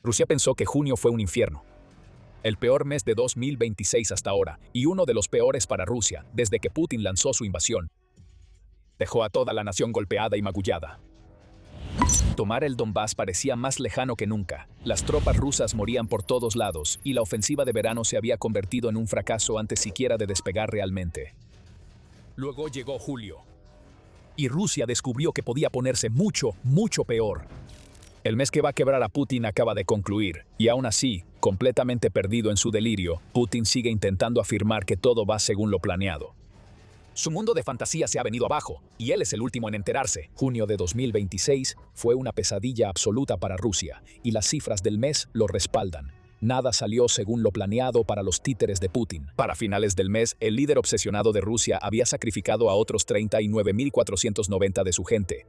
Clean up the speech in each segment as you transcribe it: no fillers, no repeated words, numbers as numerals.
Rusia pensó que junio fue un infierno. El peor mes de 2026 hasta ahora, y uno de los peores para Rusia, desde que Putin lanzó su invasión. Dejó a toda la nación golpeada y magullada. Tomar el Donbass parecía más lejano que nunca. Las tropas rusas morían por todos lados, y la ofensiva de verano se había convertido en un fracaso antes siquiera de despegar realmente. Luego llegó julio, y Rusia descubrió que podía ponerse mucho, mucho peor. El mes que va a quebrar a Putin acaba de concluir, y aún así, completamente perdido en su delirio, Putin sigue intentando afirmar que todo va según lo planeado. Su mundo de fantasía se ha venido abajo, y él es el último en enterarse. Junio de 2026 fue una pesadilla absoluta para Rusia, y las cifras del mes lo respaldan. Nada salió según lo planeado para los títeres de Putin. Para finales del mes, el líder obsesionado de Rusia había sacrificado a otros 39.490 de su gente,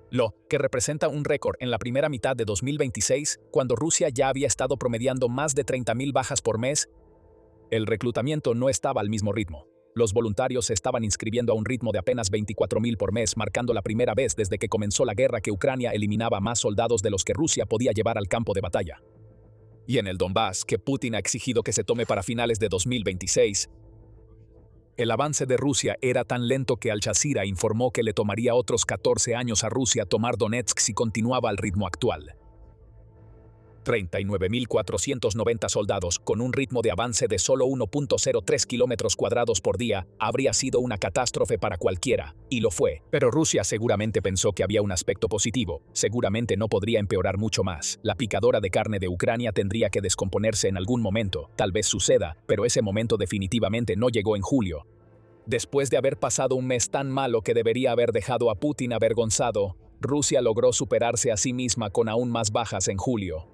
lo que representa un récord en la primera mitad de 2026, cuando Rusia ya había estado promediando más de 30.000 bajas por mes. El reclutamiento no estaba al mismo ritmo. Los voluntarios se estaban inscribiendo a un ritmo de apenas 24.000 por mes, marcando la primera vez desde que comenzó la guerra que Ucrania eliminaba más soldados de los que Rusia podía llevar al campo de batalla. Y en el Donbass, que Putin ha exigido que se tome para finales de 2026, el avance de Rusia era tan lento que Al Jazeera informó que le tomaría otros 14 años a Rusia tomar Donetsk si continuaba al ritmo actual. 39.490 soldados, con un ritmo de avance de solo 1.03 kilómetros cuadrados por día, habría sido una catástrofe para cualquiera, y lo fue. Pero Rusia seguramente pensó que había un aspecto positivo, seguramente no podría empeorar mucho más. La picadora de carne de Ucrania tendría que descomponerse en algún momento, tal vez suceda, pero ese momento definitivamente no llegó en julio. Después de haber pasado un mes tan malo que debería haber dejado a Putin avergonzado, Rusia logró superarse a sí misma con aún más bajas en julio.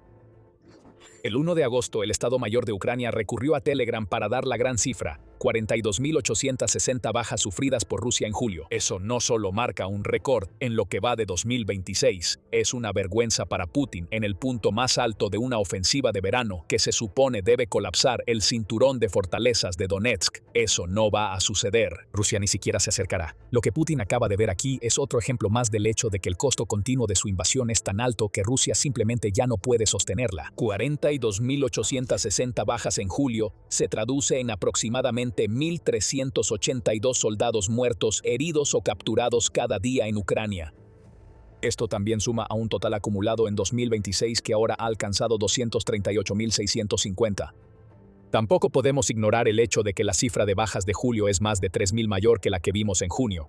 El 1 de agosto, el Estado Mayor de Ucrania recurrió a Telegram para dar la gran cifra: 42.860 bajas sufridas por Rusia en julio. Eso no solo marca un récord en lo que va de 2026, es una vergüenza para Putin en el punto más alto de una ofensiva de verano que se supone debe colapsar el cinturón de fortalezas de Donetsk. Eso no va a suceder. Rusia ni siquiera se acercará. Lo que Putin acaba de ver aquí es otro ejemplo más del hecho de que el costo continuo de su invasión es tan alto que Rusia simplemente ya no puede sostenerla. 42.860 bajas en julio se traduce en aproximadamente 1.382 soldados muertos, heridos o capturados cada día en Ucrania. Esto también suma a un total acumulado en 2026 que ahora ha alcanzado 238.650. Tampoco podemos ignorar el hecho de que la cifra de bajas de julio es más de 3.000 mayor que la que vimos en junio.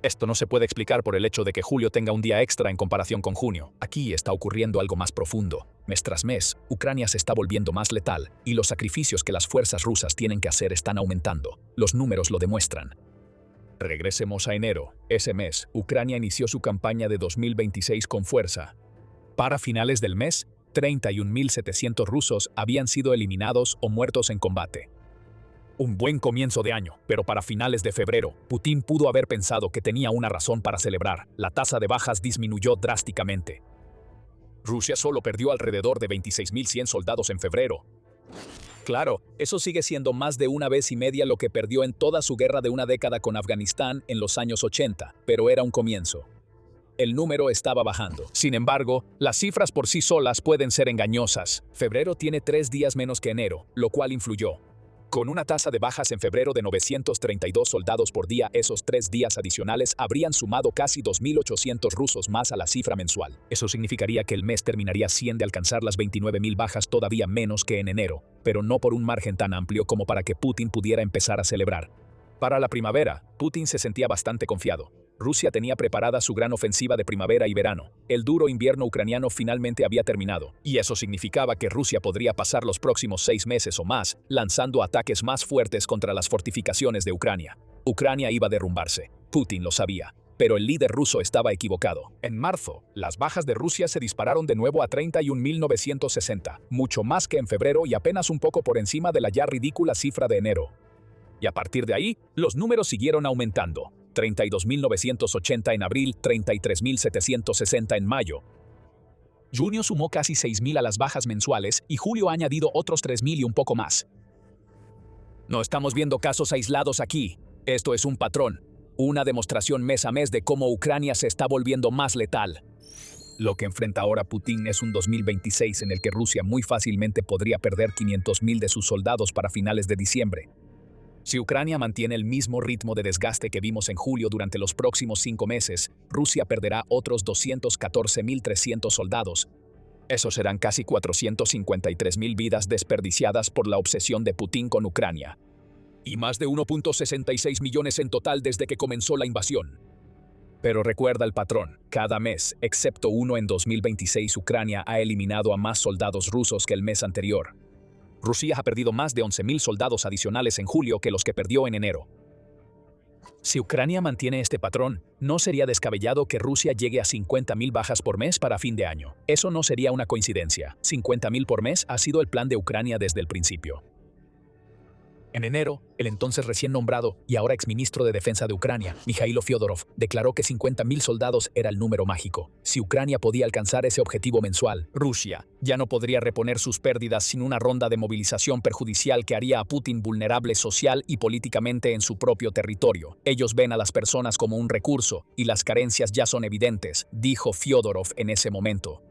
Esto no se puede explicar por el hecho de que julio tenga un día extra en comparación con junio. Aquí está ocurriendo algo más profundo. Mes tras mes, Ucrania se está volviendo más letal, y los sacrificios que las fuerzas rusas tienen que hacer están aumentando. Los números lo demuestran. Regresemos a enero. Ese mes, Ucrania inició su campaña de 2026 con fuerza. Para finales del mes, 31.700 rusos habían sido eliminados o muertos en combate. Un buen comienzo de año, pero para finales de febrero, Putin pudo haber pensado que tenía una razón para celebrar. La tasa de bajas disminuyó drásticamente. Rusia solo perdió alrededor de 26.100 soldados en febrero. Claro, eso sigue siendo más de una vez y media lo que perdió en toda su guerra de una década con Afganistán en los años 80, pero era un comienzo. El número estaba bajando. Sin embargo, las cifras por sí solas pueden ser engañosas. Febrero tiene 3 días menos que enero, lo cual influyó. Con una tasa de bajas en febrero de 932 soldados por día, esos 3 días adicionales habrían sumado casi 2.800 rusos más a la cifra mensual. Eso significaría que el mes terminaría 100 de alcanzar las 29.000 bajas, todavía menos que en enero, pero no por un margen tan amplio como para que Putin pudiera empezar a celebrar. Para la primavera, Putin se sentía bastante confiado. Rusia tenía preparada su gran ofensiva de primavera y verano. El duro invierno ucraniano finalmente había terminado, y eso significaba que Rusia podría pasar los próximos 6 meses o más lanzando ataques más fuertes contra las fortificaciones de Ucrania. Ucrania iba a derrumbarse. Putin lo sabía, pero el líder ruso estaba equivocado. En marzo, las bajas de Rusia se dispararon de nuevo a 31.960, mucho más que en febrero y apenas un poco por encima de la ya ridícula cifra de enero. Y a partir de ahí, los números siguieron aumentando. 32.980 en abril, 33.760 en mayo. Junio sumó casi 6.000 a las bajas mensuales y julio ha añadido otros 3.000 y un poco más. No estamos viendo casos aislados aquí. Esto es un patrón, una demostración mes a mes de cómo Ucrania se está volviendo más letal. Lo que enfrenta ahora Putin es un 2026 en el que Rusia muy fácilmente podría perder 500.000 de sus soldados para finales de diciembre. Si Ucrania mantiene el mismo ritmo de desgaste que vimos en julio durante los próximos 5 meses, Rusia perderá otros 214.300 soldados. Esos serán casi 453.000 vidas desperdiciadas por la obsesión de Putin con Ucrania. Y más de 1.66 millones en total desde que comenzó la invasión. Pero recuerda el patrón. Cada mes, excepto uno en 2026, Ucrania ha eliminado a más soldados rusos que el mes anterior. Rusia ha perdido más de 11.000 soldados adicionales en julio que los que perdió en enero. Si Ucrania mantiene este patrón, no sería descabellado que Rusia llegue a 50.000 bajas por mes para fin de año. Eso no sería una coincidencia. 50.000 por mes ha sido el plan de Ucrania desde el principio. En enero, el entonces recién nombrado y ahora exministro de Defensa de Ucrania, Mikhailo Fyodorov, declaró que 50.000 soldados era el número mágico. Si Ucrania podía alcanzar ese objetivo mensual, Rusia ya no podría reponer sus pérdidas sin una ronda de movilización perjudicial que haría a Putin vulnerable social y políticamente en su propio territorio. Ellos ven a las personas como un recurso y las carencias ya son evidentes, dijo Fyodorov en ese momento.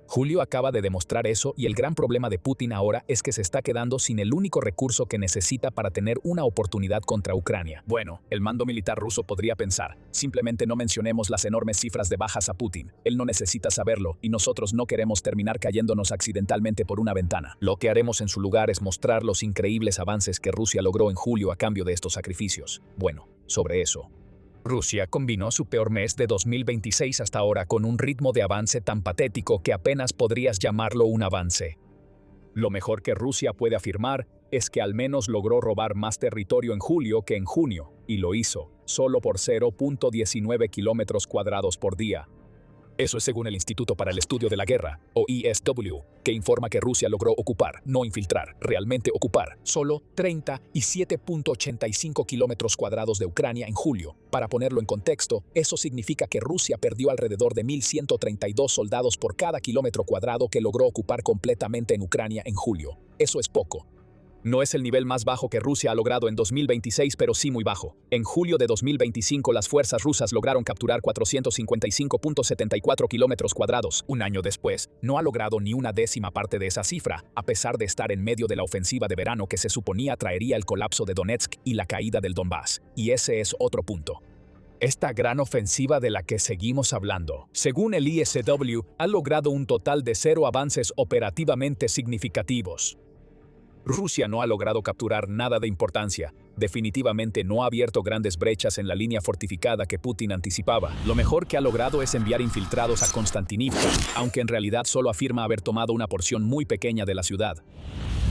Julio acaba de demostrar eso y el gran problema de Putin ahora es que se está quedando sin el único recurso que necesita para tener una oportunidad contra Ucrania. Bueno, el mando militar ruso podría pensar, simplemente no mencionemos las enormes cifras de bajas a Putin. Él no necesita saberlo y nosotros no queremos terminar cayéndonos accidentalmente por una ventana. Lo que haremos en su lugar es mostrar los increíbles avances que Rusia logró en julio a cambio de estos sacrificios. Bueno, sobre eso. Rusia combinó su peor mes de 2026 hasta ahora con un ritmo de avance tan patético que apenas podrías llamarlo un avance. Lo mejor que Rusia puede afirmar es que al menos logró robar más territorio en julio que en junio, y lo hizo, solo por 0.19 kilómetros cuadrados por día. Eso es según el Instituto para el Estudio de la Guerra, o ISW, que informa que Rusia logró ocupar, no infiltrar, realmente ocupar, solo 37.85 kilómetros cuadrados de Ucrania en julio. Para ponerlo en contexto, eso significa que Rusia perdió alrededor de 1.132 soldados por cada kilómetro cuadrado que logró ocupar completamente en Ucrania en julio. Eso es poco. No es el nivel más bajo que Rusia ha logrado en 2026, pero sí muy bajo. En julio de 2025, las fuerzas rusas lograron capturar 455.74 kilómetros cuadrados. Un año después, no ha logrado ni una décima parte de esa cifra, a pesar de estar en medio de la ofensiva de verano que se suponía traería el colapso de Donetsk y la caída del Donbass. Y ese es otro punto. Esta gran ofensiva de la que seguimos hablando, según el ISW, ha logrado un total de 0 avances operativamente significativos. Rusia no ha logrado capturar nada de importancia. Definitivamente no ha abierto grandes brechas en la línea fortificada que Putin anticipaba. Lo mejor que ha logrado es enviar infiltrados a Konstantinivka, aunque en realidad solo afirma haber tomado una porción muy pequeña de la ciudad.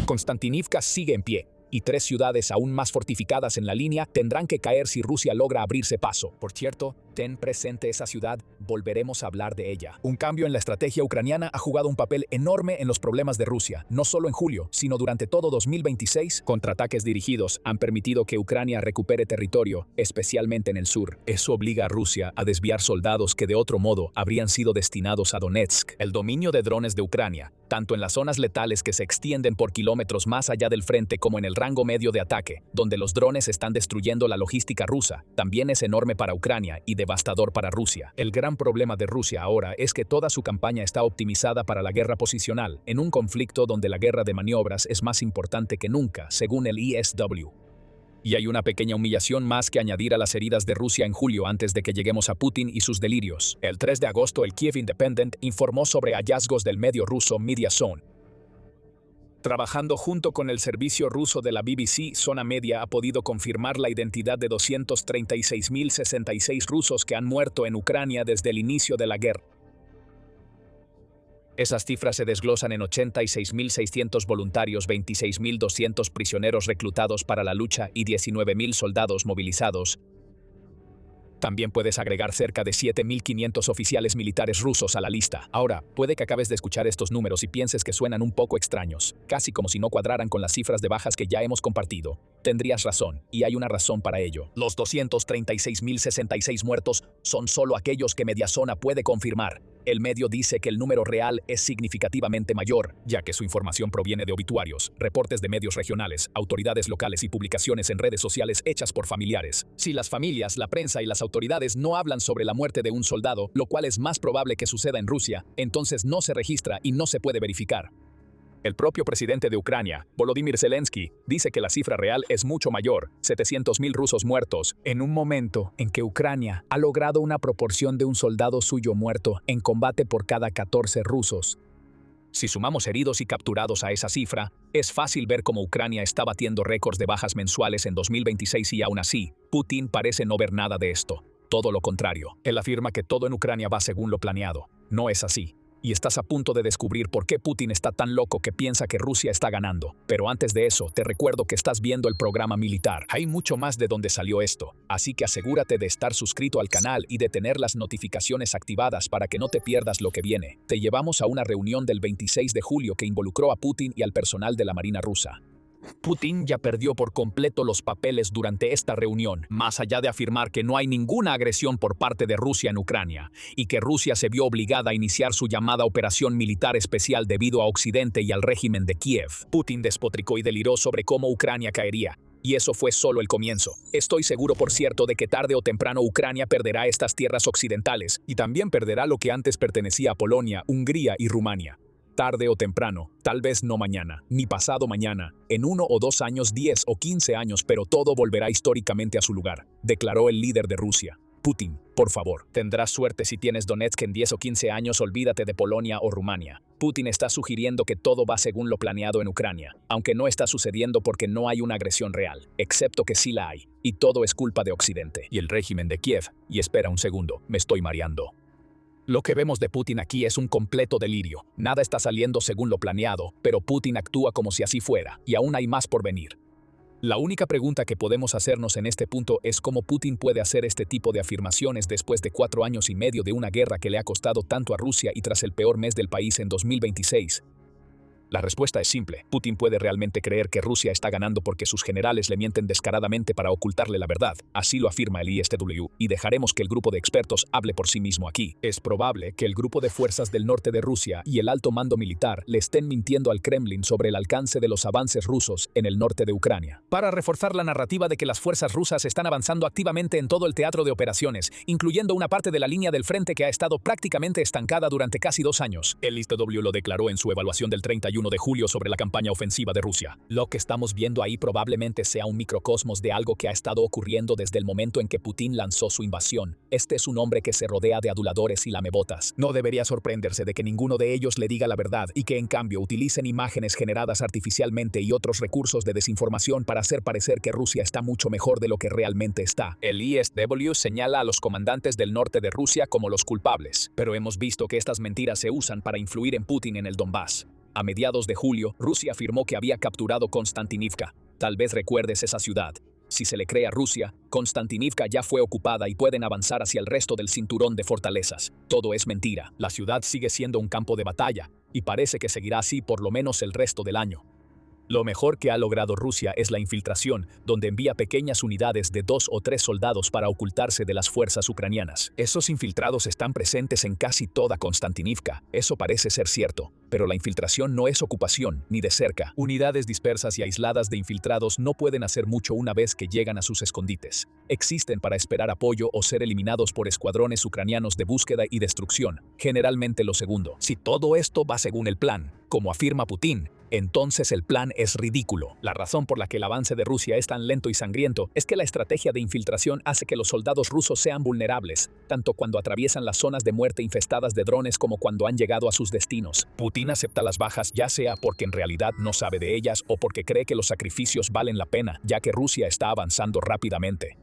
Konstantinivka sigue en pie, y 3 ciudades aún más fortificadas en la línea tendrán que caer si Rusia logra abrirse paso. Por cierto, ten presente esa ciudad, volveremos a hablar de ella. Un cambio en la estrategia ucraniana ha jugado un papel enorme en los problemas de Rusia, no solo en julio, sino durante todo 2026. Contraataques dirigidos han permitido que Ucrania recupere territorio, especialmente en el sur. Eso obliga a Rusia a desviar soldados que de otro modo habrían sido destinados a Donetsk. El dominio de drones de Ucrania, tanto en las zonas letales que se extienden por kilómetros más allá del frente como en el rango medio de ataque, donde los drones están destruyendo la logística rusa, también es enorme para Ucrania y devastador para Rusia. El gran problema de Rusia ahora es que toda su campaña está optimizada para la guerra posicional, en un conflicto donde la guerra de maniobras es más importante que nunca, según el ISW. Y hay una pequeña humillación más que añadir a las heridas de Rusia en julio antes de que lleguemos a Putin y sus delirios. El 3 de agosto, el Kiev Independent informó sobre hallazgos del medio ruso Media Zone. Trabajando junto con el servicio ruso de la BBC, Zona Media ha podido confirmar la identidad de 236.066 rusos que han muerto en Ucrania desde el inicio de la guerra. Esas cifras se desglosan en 86.600 voluntarios, 26.200 prisioneros reclutados para la lucha y 19.000 soldados movilizados. También puedes agregar cerca de 7.500 oficiales militares rusos a la lista. Ahora, puede que acabes de escuchar estos números y pienses que suenan un poco extraños, casi como si no cuadraran con las cifras de bajas que ya hemos compartido. Tendrías razón, y hay una razón para ello. Los 236.066 muertos son solo aquellos que Mediazona puede confirmar. El medio dice que el número real es significativamente mayor, ya que su información proviene de obituarios, reportes de medios regionales, autoridades locales y publicaciones en redes sociales hechas por familiares. Si las familias, la prensa y las autoridades no hablan sobre la muerte de un soldado, lo cual es más probable que suceda en Rusia, entonces no se registra y no se puede verificar. El propio presidente de Ucrania, Volodymyr Zelensky, dice que la cifra real es mucho mayor, 700.000 rusos muertos, en un momento en que Ucrania ha logrado una proporción de un soldado suyo muerto en combate por cada 14 rusos. Si sumamos heridos y capturados a esa cifra, es fácil ver cómo Ucrania está batiendo récords de bajas mensuales en 2026 y aún así, Putin parece no ver nada de esto. Todo lo contrario, él afirma que todo en Ucrania va según lo planeado. No es así. Y estás a punto de descubrir por qué Putin está tan loco que piensa que Rusia está ganando. Pero antes de eso, te recuerdo que estás viendo el programa militar. Hay mucho más de donde salió esto, así que asegúrate de estar suscrito al canal y de tener las notificaciones activadas para que no te pierdas lo que viene. Te llevamos a una reunión del 26 de julio que involucró a Putin y al personal de la Marina rusa. Putin ya perdió por completo los papeles durante esta reunión, más allá de afirmar que no hay ninguna agresión por parte de Rusia en Ucrania, y que Rusia se vio obligada a iniciar su llamada operación militar especial debido a Occidente y al régimen de Kiev. Putin despotricó y deliró sobre cómo Ucrania caería. Y eso fue solo el comienzo. Estoy seguro, por cierto, de que tarde o temprano Ucrania perderá estas tierras occidentales, y también perderá lo que antes pertenecía a Polonia, Hungría y Rumania. Tarde o temprano, tal vez no mañana, ni pasado mañana, en 1 o 2 años, 10 o 15 años, pero todo volverá históricamente a su lugar, declaró el líder de Rusia. Putin, por favor, tendrás suerte si tienes Donetsk en 10 o 15 años, olvídate de Polonia o Rumania. Putin está sugiriendo que todo va según lo planeado en Ucrania, aunque no está sucediendo porque no hay una agresión real, excepto que sí la hay, y todo es culpa de Occidente y el régimen de Kiev. Y espera un segundo, me estoy mareando. Lo que vemos de Putin aquí es un completo delirio. Nada está saliendo según lo planeado, pero Putin actúa como si así fuera, y aún hay más por venir. La única pregunta que podemos hacernos en este punto es cómo Putin puede hacer este tipo de afirmaciones después de 4 años y medio de una guerra que le ha costado tanto a Rusia y tras el peor mes del país en 2026. La respuesta es simple. Putin puede realmente creer que Rusia está ganando porque sus generales le mienten descaradamente para ocultarle la verdad. Así lo afirma el ISW, y dejaremos que el grupo de expertos hable por sí mismo aquí. Es probable que el grupo de fuerzas del norte de Rusia y el alto mando militar le estén mintiendo al Kremlin sobre el alcance de los avances rusos en el norte de Ucrania, para reforzar la narrativa de que las fuerzas rusas están avanzando activamente en todo el teatro de operaciones, incluyendo una parte de la línea del frente que ha estado prácticamente estancada durante casi 2 años. El ISW lo declaró en su evaluación del 31 de julio sobre la campaña ofensiva de Rusia. Lo que estamos viendo ahí probablemente sea un microcosmos de algo que ha estado ocurriendo desde el momento en que Putin lanzó su invasión. Este es un hombre que se rodea de aduladores y lamebotas. No debería sorprenderse de que ninguno de ellos le diga la verdad y que en cambio utilicen imágenes generadas artificialmente y otros recursos de desinformación para hacer parecer que Rusia está mucho mejor de lo que realmente está. El ISW señala a los comandantes del norte de Rusia como los culpables, pero hemos visto que estas mentiras se usan para influir en Putin en el Donbass. A mediados de julio, Rusia afirmó que había capturado Konstantinivka. Tal vez recuerdes esa ciudad. Si se le cree a Rusia, Konstantinivka ya fue ocupada y pueden avanzar hacia el resto del cinturón de fortalezas. Todo es mentira. La ciudad sigue siendo un campo de batalla, y parece que seguirá así por lo menos el resto del año. Lo mejor que ha logrado Rusia es la infiltración, donde envía pequeñas unidades de 2 o 3 soldados para ocultarse de las fuerzas ucranianas. Esos infiltrados están presentes en casi toda Konstantinivka. Eso parece ser cierto, pero la infiltración no es ocupación, ni de cerca. Unidades dispersas y aisladas de infiltrados no pueden hacer mucho una vez que llegan a sus escondites. Existen para esperar apoyo o ser eliminados por escuadrones ucranianos de búsqueda y destrucción, generalmente lo segundo. Si todo esto va según el plan, como afirma Putin, entonces el plan es ridículo. La razón por la que el avance de Rusia es tan lento y sangriento es que la estrategia de infiltración hace que los soldados rusos sean vulnerables, tanto cuando atraviesan las zonas de muerte infestadas de drones como cuando han llegado a sus destinos. Putin acepta las bajas ya sea porque en realidad no sabe de ellas o porque cree que los sacrificios valen la pena, ya que Rusia está avanzando rápidamente.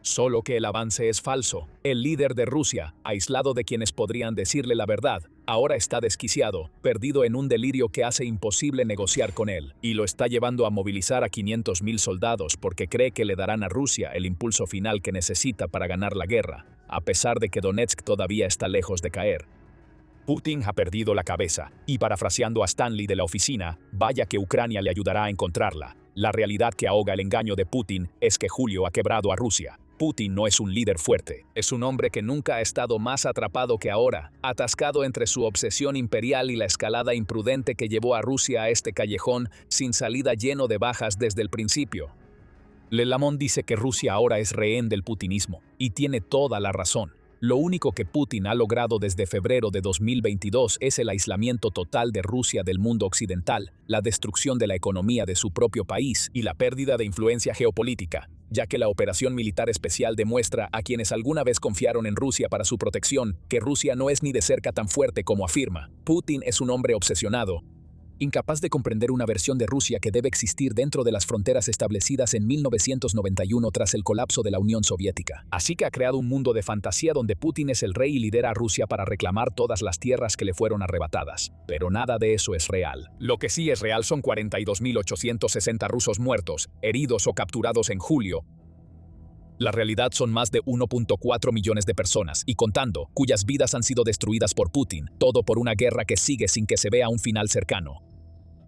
Solo que el avance es falso. El líder de Rusia, aislado de quienes podrían decirle la verdad, ahora está desquiciado, perdido en un delirio que hace imposible negociar con él, y lo está llevando a movilizar a 500.000 soldados porque cree que le darán a Rusia el impulso final que necesita para ganar la guerra, a pesar de que Donetsk todavía está lejos de caer. Putin ha perdido la cabeza, y parafraseando a Stanley de la oficina, vaya que Ucrania le ayudará a encontrarla. La realidad que ahoga el engaño de Putin es que Julio ha quebrado a Rusia. Putin no es un líder fuerte, es un hombre que nunca ha estado más atrapado que ahora, atascado entre su obsesión imperial y la escalada imprudente que llevó a Rusia a este callejón sin salida lleno de bajas desde el principio. Le Lamont dice que Rusia ahora es rehén del putinismo, y tiene toda la razón. Lo único que Putin ha logrado desde febrero de 2022 es el aislamiento total de Rusia del mundo occidental, la destrucción de la economía de su propio país y la pérdida de influencia geopolítica, ya que la operación militar especial demuestra a quienes alguna vez confiaron en Rusia para su protección que Rusia no es ni de cerca tan fuerte como afirma. Putin es un hombre obsesionado, incapaz de comprender una versión de Rusia que debe existir dentro de las fronteras establecidas en 1991 tras el colapso de la Unión Soviética. Así que ha creado un mundo de fantasía donde Putin es el rey y lidera a Rusia para reclamar todas las tierras que le fueron arrebatadas. Pero nada de eso es real. Lo que sí es real son 42.860 rusos muertos, heridos o capturados en julio. La realidad son más de 1.4 millones de personas, y contando, cuyas vidas han sido destruidas por Putin, todo por una guerra que sigue sin que se vea un final cercano.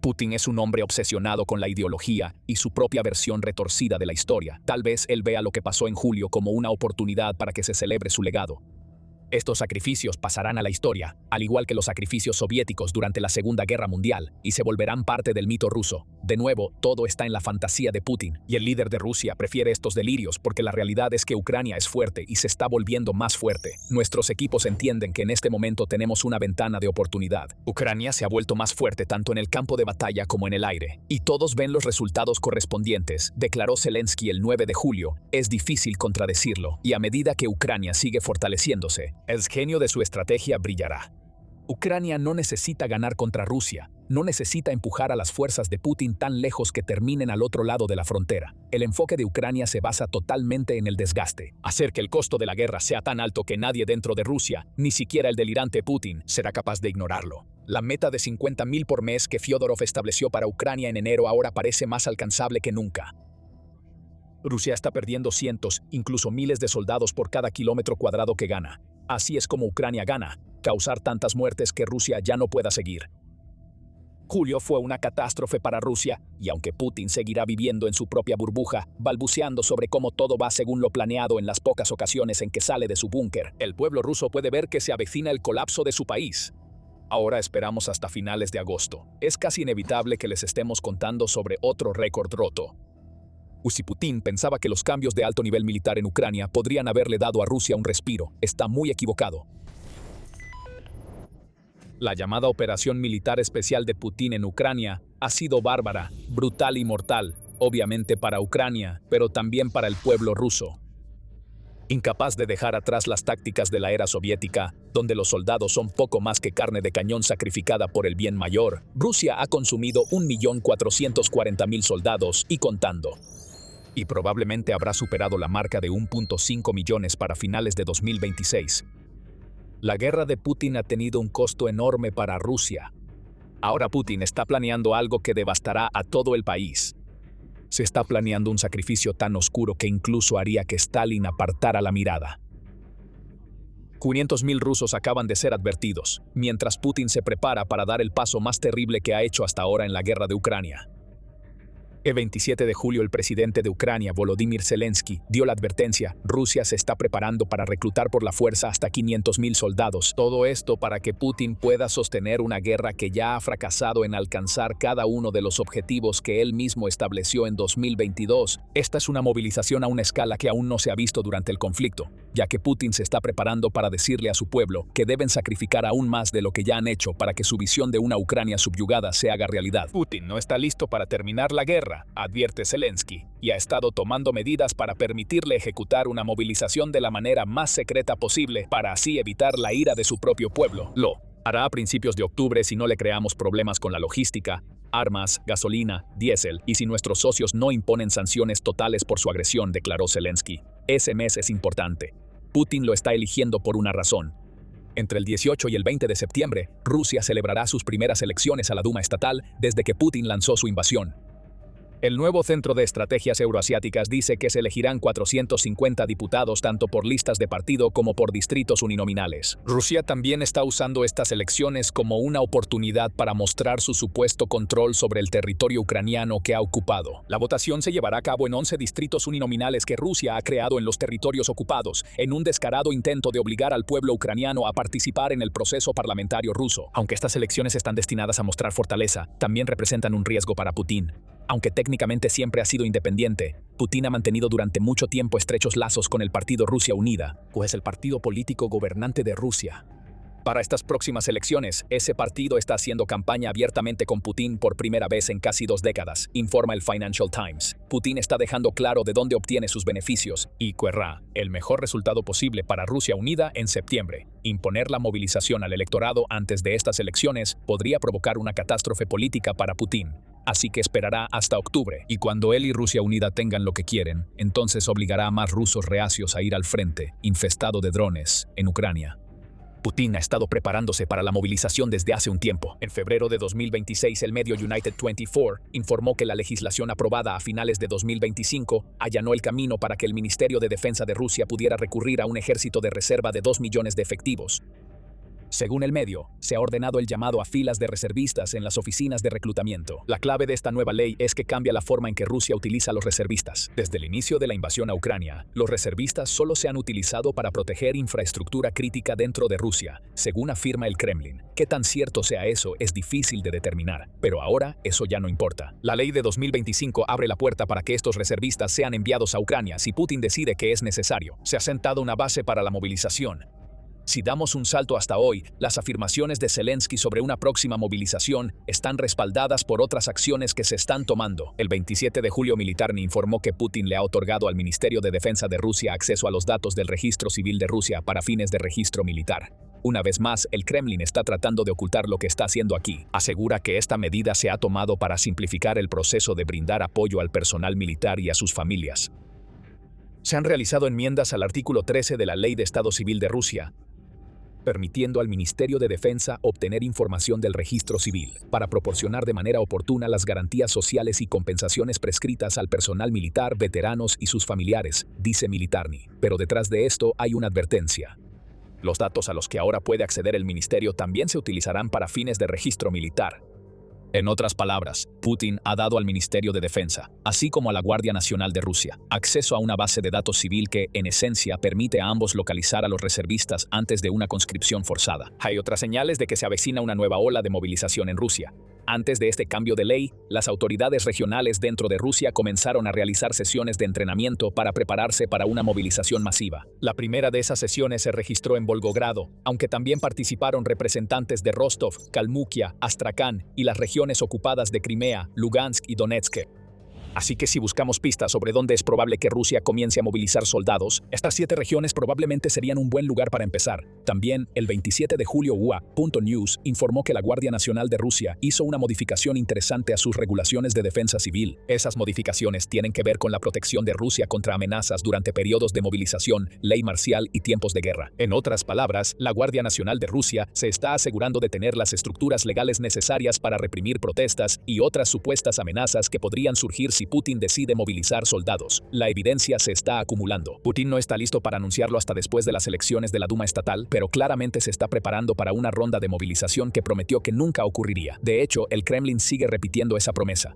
Putin es un hombre obsesionado con la ideología y su propia versión retorcida de la historia. Tal vez él vea lo que pasó en julio como una oportunidad para que se celebre su legado. Estos sacrificios pasarán a la historia, al igual que los sacrificios soviéticos durante la Segunda Guerra Mundial, y se volverán parte del mito ruso. De nuevo, todo está en la fantasía de Putin, y el líder de Rusia prefiere estos delirios porque la realidad es que Ucrania es fuerte y se está volviendo más fuerte. Nuestros equipos entienden que en este momento tenemos una ventana de oportunidad. Ucrania se ha vuelto más fuerte tanto en el campo de batalla como en el aire, y todos ven los resultados correspondientes, declaró Zelensky el 9 de julio. Es difícil contradecirlo, y a medida que Ucrania sigue fortaleciéndose, el genio de su estrategia brillará. Ucrania no necesita ganar contra Rusia, no necesita empujar a las fuerzas de Putin tan lejos que terminen al otro lado de la frontera. El enfoque de Ucrania se basa totalmente en el desgaste, hacer que el costo de la guerra sea tan alto que nadie dentro de Rusia, ni siquiera el delirante Putin, será capaz de ignorarlo. La meta de 50.000 por mes que Fyodorov estableció para Ucrania en enero ahora parece más alcanzable que nunca. Rusia está perdiendo cientos, incluso miles de soldados por cada kilómetro cuadrado que gana. Así es como Ucrania gana, causar tantas muertes que Rusia ya no pueda seguir. Julio fue una catástrofe para Rusia, y aunque Putin seguirá viviendo en su propia burbuja, balbuceando sobre cómo todo va según lo planeado en las pocas ocasiones en que sale de su búnker, el pueblo ruso puede ver que se avecina el colapso de su país. Ahora esperamos hasta finales de agosto. Es casi inevitable que les estemos contando sobre otro récord roto. Putin pensaba que los cambios de alto nivel militar en Ucrania podrían haberle dado a Rusia un respiro. Está muy equivocado. La llamada operación militar especial de Putin en Ucrania ha sido bárbara, brutal y mortal, obviamente para Ucrania, pero también para el pueblo ruso. Incapaz de dejar atrás las tácticas de la era soviética, donde los soldados son poco más que carne de cañón sacrificada por el bien mayor, Rusia ha consumido 1.440.000 soldados y contando. Y probablemente habrá superado la marca de 1.5 millones para finales de 2026. La guerra de Putin ha tenido un costo enorme para Rusia. Ahora Putin está planeando algo que devastará a todo el país. Se está planeando un sacrificio tan oscuro que incluso haría que Stalin apartara la mirada. 500.000 rusos acaban de ser advertidos, mientras Putin se prepara para dar el paso más terrible que ha hecho hasta ahora en la guerra de Ucrania. El 27 de julio, el presidente de Ucrania, Volodymyr Zelensky, dio la advertencia: Rusia se está preparando para reclutar por la fuerza hasta 500.000 soldados. Todo esto para que Putin pueda sostener una guerra que ya ha fracasado en alcanzar cada uno de los objetivos que él mismo estableció en 2022. Esta es una movilización a una escala que aún no se ha visto durante el conflicto, ya que Putin se está preparando para decirle a su pueblo que deben sacrificar aún más de lo que ya han hecho para que su visión de una Ucrania subyugada se haga realidad. Putin no está listo para terminar la guerra, advierte Zelensky, y ha estado tomando medidas para permitirle ejecutar una movilización de la manera más secreta posible para así evitar la ira de su propio pueblo. Lo hará a principios de octubre si no le creamos problemas con la logística, armas, gasolina, diésel, y si nuestros socios no imponen sanciones totales por su agresión, declaró Zelensky. Ese mes es importante. Putin lo está eligiendo por una razón. Entre el 18 y el 20 de septiembre, Rusia celebrará sus primeras elecciones a la Duma estatal desde que Putin lanzó su invasión. El nuevo Centro de Estrategias Euroasiáticas dice que se elegirán 450 diputados tanto por listas de partido como por distritos uninominales. Rusia también está usando estas elecciones como una oportunidad para mostrar su supuesto control sobre el territorio ucraniano que ha ocupado. La votación se llevará a cabo en 11 distritos uninominales que Rusia ha creado en los territorios ocupados, en un descarado intento de obligar al pueblo ucraniano a participar en el proceso parlamentario ruso. Aunque estas elecciones están destinadas a mostrar fortaleza, también representan un riesgo para Putin. Aunque técnicamente siempre ha sido independiente, Putin ha mantenido durante mucho tiempo estrechos lazos con el partido Rusia Unida, pues el partido político gobernante de Rusia. Para estas próximas elecciones, ese partido está haciendo campaña abiertamente con Putin por primera vez en casi 2 décadas, informa el Financial Times. Putin está dejando claro de dónde obtiene sus beneficios y querrá el mejor resultado posible para Rusia Unida en septiembre. Imponer la movilización al electorado antes de estas elecciones podría provocar una catástrofe política para Putin. Así que esperará hasta octubre, y cuando él y Rusia Unida tengan lo que quieren, entonces obligará a más rusos reacios a ir al frente, infestado de drones, en Ucrania. Putin ha estado preparándose para la movilización desde hace un tiempo. En febrero de 2026, el medio United 24 informó que la legislación aprobada a finales de 2025 allanó el camino para que el Ministerio de Defensa de Rusia pudiera recurrir a un ejército de reserva de 2 millones de efectivos. Según el medio, se ha ordenado el llamado a filas de reservistas en las oficinas de reclutamiento. La clave de esta nueva ley es que cambia la forma en que Rusia utiliza a los reservistas. Desde el inicio de la invasión a Ucrania, los reservistas solo se han utilizado para proteger infraestructura crítica dentro de Rusia, según afirma el Kremlin. Qué tan cierto sea eso es difícil de determinar, pero ahora eso ya no importa. La ley de 2025 abre la puerta para que estos reservistas sean enviados a Ucrania si Putin decide que es necesario. Se ha sentado una base para la movilización. Si damos un salto hasta hoy, las afirmaciones de Zelensky sobre una próxima movilización están respaldadas por otras acciones que se están tomando. El 27 de julio, Militarny informó que Putin le ha otorgado al Ministerio de Defensa de Rusia acceso a los datos del registro civil de Rusia para fines de registro militar. Una vez más, el Kremlin está tratando de ocultar lo que está haciendo aquí. Asegura que esta medida se ha tomado para simplificar el proceso de brindar apoyo al personal militar y a sus familias. Se han realizado enmiendas al artículo 13 de la Ley de Estado Civil de Rusia, permitiendo al Ministerio de Defensa obtener información del registro civil para proporcionar de manera oportuna las garantías sociales y compensaciones prescritas al personal militar, veteranos y sus familiares, dice Militarny. Pero detrás de esto hay una advertencia. Los datos a los que ahora puede acceder el ministerio también se utilizarán para fines de registro militar. En otras palabras, Putin ha dado al Ministerio de Defensa, así como a la Guardia Nacional de Rusia, acceso a una base de datos civil que, en esencia, permite a ambos localizar a los reservistas antes de una conscripción forzada. Hay otras señales de que se avecina una nueva ola de movilización en Rusia. Antes de este cambio de ley, las autoridades regionales dentro de Rusia comenzaron a realizar sesiones de entrenamiento para prepararse para una movilización masiva. La primera de esas sesiones se registró en Volgogrado, aunque también participaron representantes de Rostov, Kalmukia, Astrakán y las regiones ocupadas de Crimea, Lugansk y Donetsk. Así que si buscamos pistas sobre dónde es probable que Rusia comience a movilizar soldados, estas 7 regiones probablemente serían un buen lugar para empezar. También, el 27 de julio UA.news informó que la Guardia Nacional de Rusia hizo una modificación interesante a sus regulaciones de defensa civil. Esas modificaciones tienen que ver con la protección de Rusia contra amenazas durante periodos de movilización, ley marcial y tiempos de guerra. En otras palabras, la Guardia Nacional de Rusia se está asegurando de tener las estructuras legales necesarias para reprimir protestas y otras supuestas amenazas que podrían surgir si Putin decide movilizar soldados. La evidencia se está acumulando. Putin no está listo para anunciarlo hasta después de las elecciones de la Duma estatal, pero claramente se está preparando para una ronda de movilización que prometió que nunca ocurriría. De hecho, el Kremlin sigue repitiendo esa promesa.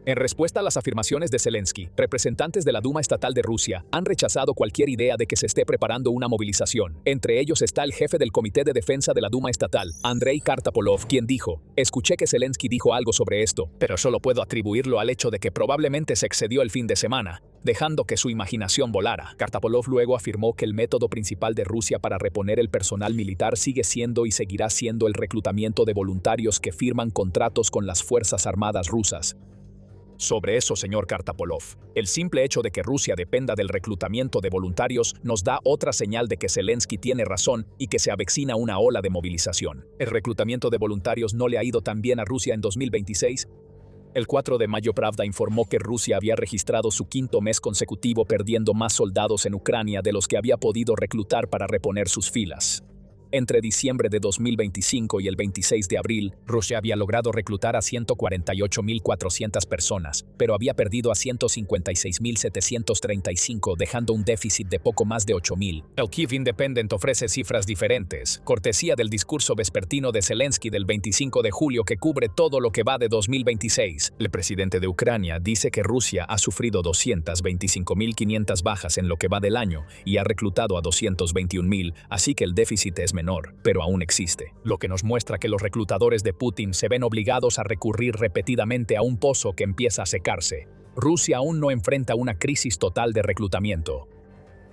En respuesta a las afirmaciones de Zelensky, representantes de la Duma estatal de Rusia han rechazado cualquier idea de que se esté preparando una movilización. Entre ellos está el jefe del Comité de Defensa de la Duma estatal, Andrei Kartapolov, quien dijo: "Escuché que Zelensky dijo algo sobre esto, pero solo puedo atribuirlo al hecho de que probablemente se excedió el fin de semana, dejando que su imaginación volara". Kartapolov luego afirmó que el método principal de Rusia para reponer el personal militar sigue siendo y seguirá siendo el reclutamiento de voluntarios que firman contratos con las Fuerzas Armadas rusas. Sobre eso, señor Kartapolov, el simple hecho de que Rusia dependa del reclutamiento de voluntarios nos da otra señal de que Zelensky tiene razón y que se avecina una ola de movilización. ¿El reclutamiento de voluntarios no le ha ido tan bien a Rusia en 2026? El 4 de mayo Pravda informó que Rusia había registrado su 5º mes consecutivo perdiendo más soldados en Ucrania de los que había podido reclutar para reponer sus filas. Entre diciembre de 2025 y el 26 de abril, Rusia había logrado reclutar a 148.400 personas, pero había perdido a 156.735, dejando un déficit de poco más de 8.000. El Kiev Independent ofrece cifras diferentes, cortesía del discurso vespertino de Zelensky del 25 de julio que cubre todo lo que va de 2026. El presidente de Ucrania dice que Rusia ha sufrido 225.500 bajas en lo que va del año y ha reclutado a 221.000, así que el déficit es menor, pero aún existe. Lo que nos muestra que los reclutadores de Putin se ven obligados a recurrir repetidamente a un pozo que empieza a secarse. Rusia aún no enfrenta una crisis total de reclutamiento.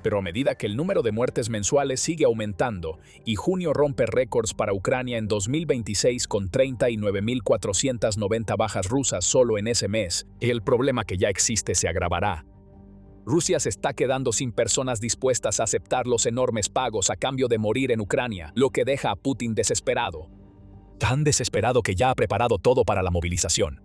Pero a medida que el número de muertes mensuales sigue aumentando y junio rompe récords para Ucrania en 2026 con 39.490 bajas rusas solo en ese mes, el problema que ya existe se agravará. Rusia se está quedando sin personas dispuestas a aceptar los enormes pagos a cambio de morir en Ucrania, lo que deja a Putin desesperado. Tan desesperado que ya ha preparado todo para la movilización.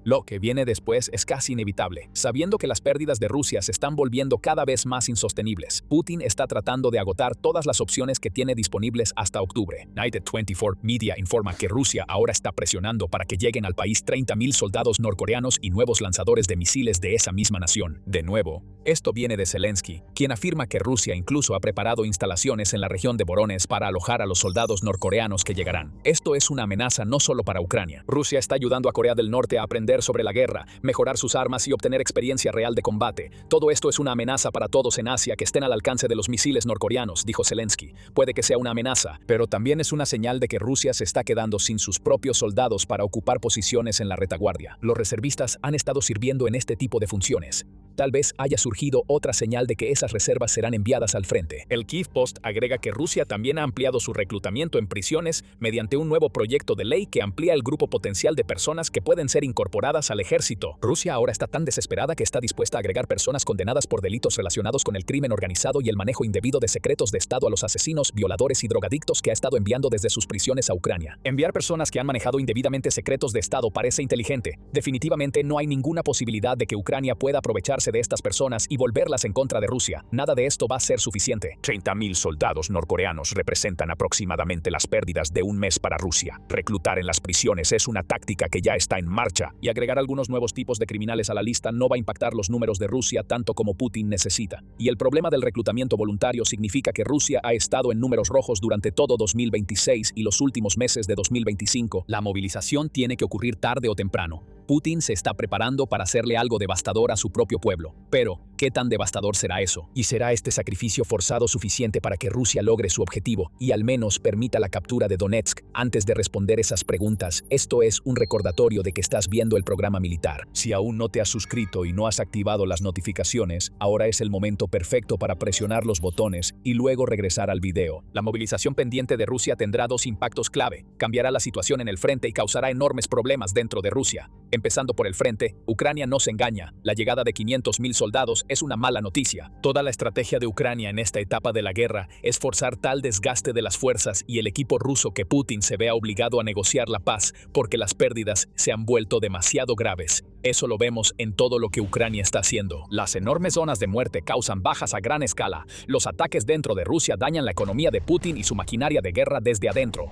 Lo que viene después es casi inevitable. Sabiendo que las pérdidas de Rusia se están volviendo cada vez más insostenibles, Putin está tratando de agotar todas las opciones que tiene disponibles hasta octubre. United 24 Media informa que Rusia ahora está presionando para que lleguen al país 30.000 soldados norcoreanos y nuevos lanzadores de misiles de esa misma nación. De nuevo, esto viene de Zelensky, quien afirma que Rusia incluso ha preparado instalaciones en la región de Voronezh para alojar a los soldados norcoreanos que llegarán. Esto es una amenaza no solo para Ucrania. Rusia está ayudando a Corea del Norte a aprender sobre la guerra, mejorar sus armas y obtener experiencia real de combate. Todo esto es una amenaza para todos en Asia que estén al alcance de los misiles norcoreanos, dijo Zelensky. Puede que sea una amenaza, pero también es una señal de que Rusia se está quedando sin sus propios soldados para ocupar posiciones en la retaguardia. Los reservistas han estado sirviendo en este tipo de funciones. Tal vez haya surgido otra señal de que esas reservas serán enviadas al frente. El Kiev Post agrega que Rusia también ha ampliado su reclutamiento en prisiones mediante un nuevo proyecto de ley que amplía el grupo potencial de personas que pueden ser incorporadas al ejército. Rusia ahora está tan desesperada que está dispuesta a agregar personas condenadas por delitos relacionados con el crimen organizado y el manejo indebido de secretos de Estado a los asesinos, violadores y drogadictos que ha estado enviando desde sus prisiones a Ucrania. Enviar personas que han manejado indebidamente secretos de Estado parece inteligente. Definitivamente no hay ninguna posibilidad de que Ucrania pueda aprovecharse de estas personas y volverlas en contra de Rusia. Nada de esto va a ser suficiente. 30.000 soldados norcoreanos representan aproximadamente las pérdidas de un mes para Rusia. Reclutar en las prisiones es una táctica que ya está en marcha, y agregar algunos nuevos tipos de criminales a la lista no va a impactar los números de Rusia tanto como Putin necesita. Y el problema del reclutamiento voluntario significa que Rusia ha estado en números rojos durante todo 2026 y los últimos meses de 2025. La movilización tiene que ocurrir tarde o temprano. Putin se está preparando para hacerle algo devastador a su propio pueblo. Pero, ¿qué tan devastador será eso? ¿Y será este sacrificio forzado suficiente para que Rusia logre su objetivo y al menos permita la captura de Donetsk? Antes de responder esas preguntas, esto es un recordatorio de que estás viendo el programa militar. Si aún no te has suscrito y no has activado las notificaciones, ahora es el momento perfecto para presionar los botones y luego regresar al video. La movilización pendiente de Rusia tendrá dos impactos clave. Cambiará la situación en el frente y causará enormes problemas dentro de Rusia. Empezando por el frente, Ucrania no se engaña. La llegada de 500.000 soldados es una mala noticia. Toda la estrategia de Ucrania en esta etapa de la guerra es forzar tal desgaste de las fuerzas y el equipo ruso que Putin se vea obligado a negociar la paz porque las pérdidas se han vuelto demasiado graves. Eso lo vemos en todo lo que Ucrania está haciendo. Las enormes zonas de muerte causan bajas a gran escala. Los ataques dentro de Rusia dañan la economía de Putin y su maquinaria de guerra desde adentro.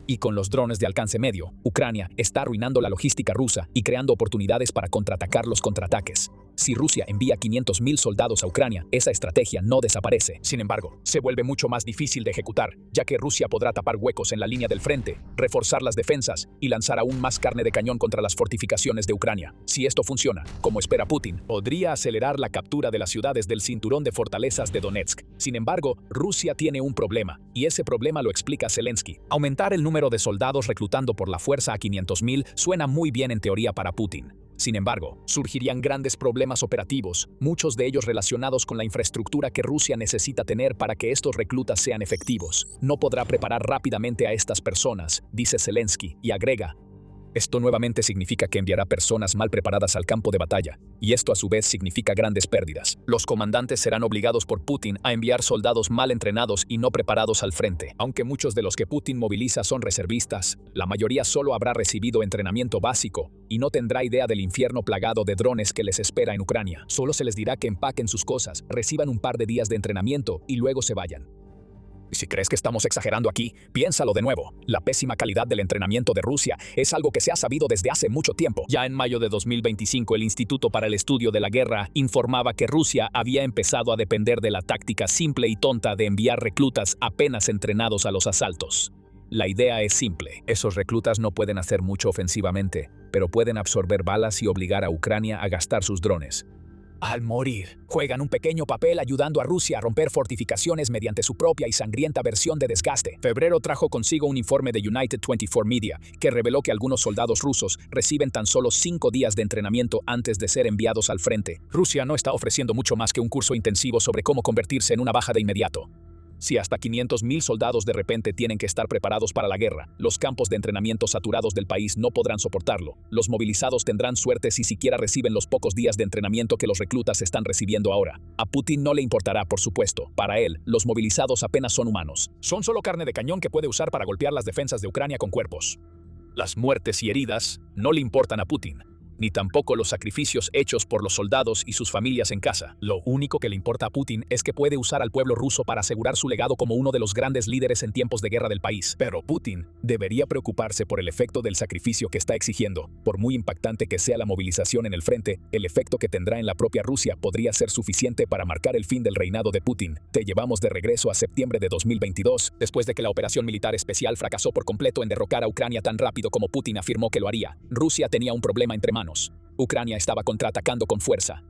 Y con los drones de alcance medio, Ucrania está arruinando la logística rusa y creando oportunidades para contraatacar los contraataques. Si Rusia envía 500.000 soldados a Ucrania, esa estrategia no desaparece. Sin embargo, se vuelve mucho más difícil de ejecutar, ya que Rusia podrá tapar huecos en la línea del frente, reforzar las defensas y lanzar aún más carne de cañón contra las fortificaciones de Ucrania. Si esto funciona, como espera Putin, podría acelerar la captura de las ciudades del cinturón de fortalezas de Donetsk. Sin embargo, Rusia tiene un problema, y ese problema lo explica Zelensky. Aumentar el número de soldados reclutando por la fuerza a 500.000 suena muy bien en teoría para Putin. Sin embargo, surgirían grandes problemas operativos, muchos de ellos relacionados con la infraestructura que Rusia necesita tener para que estos reclutas sean efectivos. No podrá preparar rápidamente a estas personas, dice Zelensky, y agrega: esto nuevamente significa que enviará personas mal preparadas al campo de batalla, y esto a su vez significa grandes pérdidas. Los comandantes serán obligados por Putin a enviar soldados mal entrenados y no preparados al frente. Aunque muchos de los que Putin moviliza son reservistas, la mayoría solo habrá recibido entrenamiento básico y no tendrá idea del infierno plagado de drones que les espera en Ucrania. Solo se les dirá que empaquen sus cosas, reciban un par de días de entrenamiento y luego se vayan. Si crees que estamos exagerando aquí, piénsalo de nuevo. La pésima calidad del entrenamiento de Rusia es algo que se ha sabido desde hace mucho tiempo. Ya en mayo de 2025, el Instituto para el Estudio de la Guerra informaba que Rusia había empezado a depender de la táctica simple y tonta de enviar reclutas apenas entrenados a los asaltos. La idea es simple. Esos reclutas no pueden hacer mucho ofensivamente, pero pueden absorber balas y obligar a Ucrania a gastar sus drones. Al morir, juegan un pequeño papel ayudando a Rusia a romper fortificaciones mediante su propia y sangrienta versión de desgaste. Febrero trajo consigo un informe de United 24 Media que reveló que algunos soldados rusos reciben tan solo 5 días de entrenamiento antes de ser enviados al frente. Rusia no está ofreciendo mucho más que un curso intensivo sobre cómo convertirse en una baja de inmediato. Si hasta 500.000 soldados de repente tienen que estar preparados para la guerra, los campos de entrenamiento saturados del país no podrán soportarlo. Los movilizados tendrán suerte si siquiera reciben los pocos días de entrenamiento que los reclutas están recibiendo ahora. A Putin no le importará, por supuesto. Para él, los movilizados apenas son humanos. Son solo carne de cañón que puede usar para golpear las defensas de Ucrania con cuerpos. Las muertes y heridas no le importan a Putin, ni tampoco los sacrificios hechos por los soldados y sus familias en casa. Lo único que le importa a Putin es que puede usar al pueblo ruso para asegurar su legado como uno de los grandes líderes en tiempos de guerra del país. Pero Putin debería preocuparse por el efecto del sacrificio que está exigiendo. Por muy impactante que sea la movilización en el frente, el efecto que tendrá en la propia Rusia podría ser suficiente para marcar el fin del reinado de Putin. Te llevamos de regreso a septiembre de 2022, después de que la operación militar especial fracasó por completo en derrocar a Ucrania tan rápido como Putin afirmó que lo haría. Rusia tenía un problema entre manos. Ucrania estaba contraatacando con fuerza.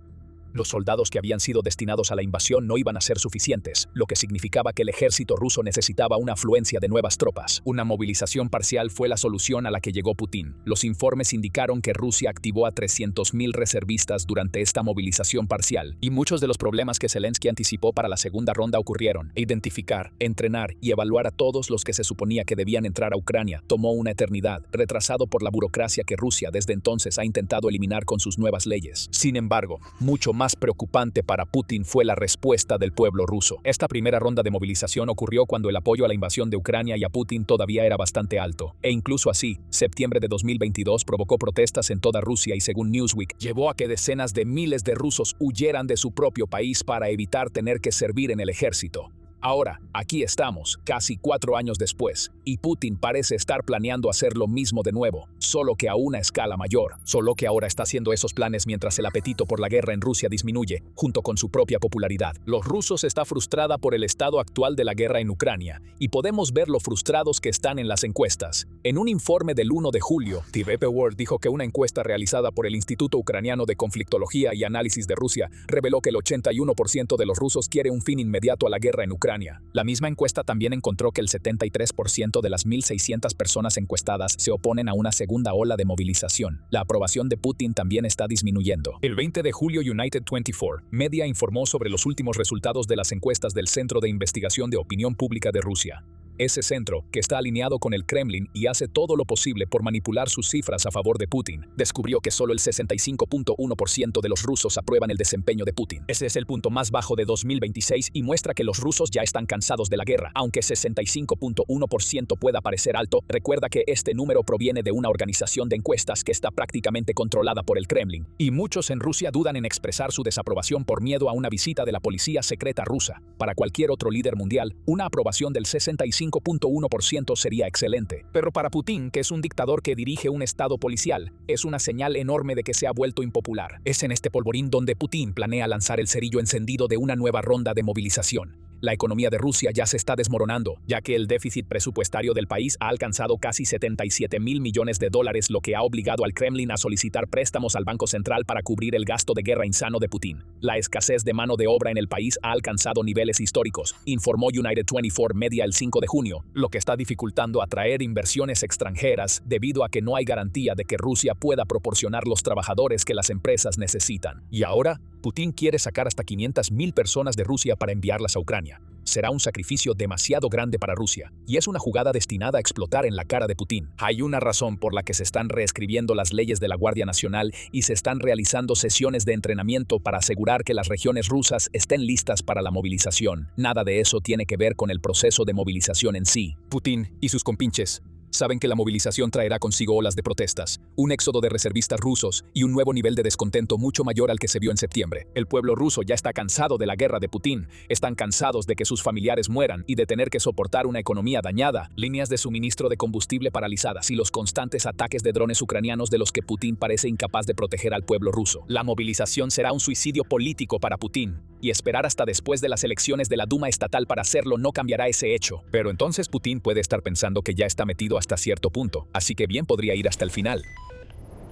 Los soldados que habían sido destinados a la invasión no iban a ser suficientes, lo que significaba que el ejército ruso necesitaba una afluencia de nuevas tropas. Una movilización parcial fue la solución a la que llegó Putin. Los informes indicaron que Rusia activó a 300.000 reservistas durante esta movilización parcial, y muchos de los problemas que Zelensky anticipó para la segunda ronda ocurrieron. Identificar, entrenar y evaluar a todos los que se suponía que debían entrar a Ucrania tomó una eternidad, retrasado por la burocracia que Rusia desde entonces ha intentado eliminar con sus nuevas leyes. Sin embargo, mucho más preocupante para Putin fue la respuesta del pueblo ruso. Esta primera ronda de movilización ocurrió cuando el apoyo a la invasión de Ucrania y a Putin todavía era bastante alto. E incluso así, septiembre de 2022 provocó protestas en toda Rusia y, según Newsweek, llevó a que decenas de miles de rusos huyeran de su propio país para evitar tener que servir en el ejército. Ahora, aquí estamos, casi 4 años después, y Putin parece estar planeando hacer lo mismo de nuevo, solo que a una escala mayor. Solo que ahora está haciendo esos planes mientras el apetito por la guerra en Rusia disminuye, junto con su propia popularidad. Los rusos están frustrados por el estado actual de la guerra en Ucrania, y podemos ver lo frustrados que están en las encuestas. En un informe del 1 de julio, TVP World dijo que una encuesta realizada por el Instituto Ucraniano de Conflictología y Análisis de Rusia reveló que el 81% de los rusos quiere un fin inmediato a la guerra en Ucrania. La misma encuesta también encontró que el 73% de las 1.600 personas encuestadas se oponen a una segunda ola de movilización. La aprobación de Putin también está disminuyendo. El 20 de julio, United 24 Media informó sobre los últimos resultados de las encuestas del Centro de Investigación de Opinión Pública de Rusia. Ese centro, que está alineado con el Kremlin y hace todo lo posible por manipular sus cifras a favor de Putin, descubrió que solo el 65.1% de los rusos aprueban el desempeño de Putin. Ese es el punto más bajo de 2026 y muestra que los rusos ya están cansados de la guerra. Aunque 65.1% pueda parecer alto, recuerda que este número proviene de una organización de encuestas que está prácticamente controlada por el Kremlin. Y muchos en Rusia dudan en expresar su desaprobación por miedo a una visita de la policía secreta rusa. Para cualquier otro líder mundial, una aprobación del 65.1% sería excelente. Pero para Putin, que es un dictador que dirige un estado policial, es una señal enorme de que se ha vuelto impopular. Es en este polvorín donde Putin planea lanzar el cerillo encendido de una nueva ronda de movilización. La economía de Rusia ya se está desmoronando, ya que el déficit presupuestario del país ha alcanzado casi 77.000 millones de dólares, lo que ha obligado al Kremlin a solicitar préstamos al Banco Central para cubrir el gasto de guerra insano de Putin. La escasez de mano de obra en el país ha alcanzado niveles históricos, informó United 24 Media el 5 de junio, lo que está dificultando atraer inversiones extranjeras debido a que no hay garantía de que Rusia pueda proporcionar los trabajadores que las empresas necesitan. Y ahora, Putin quiere sacar hasta 500.000 personas de Rusia para enviarlas a Ucrania. Será un sacrificio demasiado grande para Rusia, y es una jugada destinada a explotar en la cara de Putin. Hay una razón por la que se están reescribiendo las leyes de la Guardia Nacional y se están realizando sesiones de entrenamiento para asegurar que las regiones rusas estén listas para la movilización. Nada de eso tiene que ver con el proceso de movilización en sí. Putin y sus compinches Saben que la movilización traerá consigo olas de protestas, un éxodo de reservistas rusos y un nuevo nivel de descontento mucho mayor al que se vio en septiembre. El pueblo ruso ya está cansado de la guerra de Putin, están cansados de que sus familiares mueran y de tener que soportar una economía dañada, líneas de suministro de combustible paralizadas y los constantes ataques de drones ucranianos de los que Putin parece incapaz de proteger al pueblo ruso. La movilización será un suicidio político para Putin, y esperar hasta después de las elecciones de la Duma estatal para hacerlo no cambiará ese hecho. Pero entonces Putin puede estar pensando que ya está metido hasta cierto punto, así que bien podría ir hasta el final.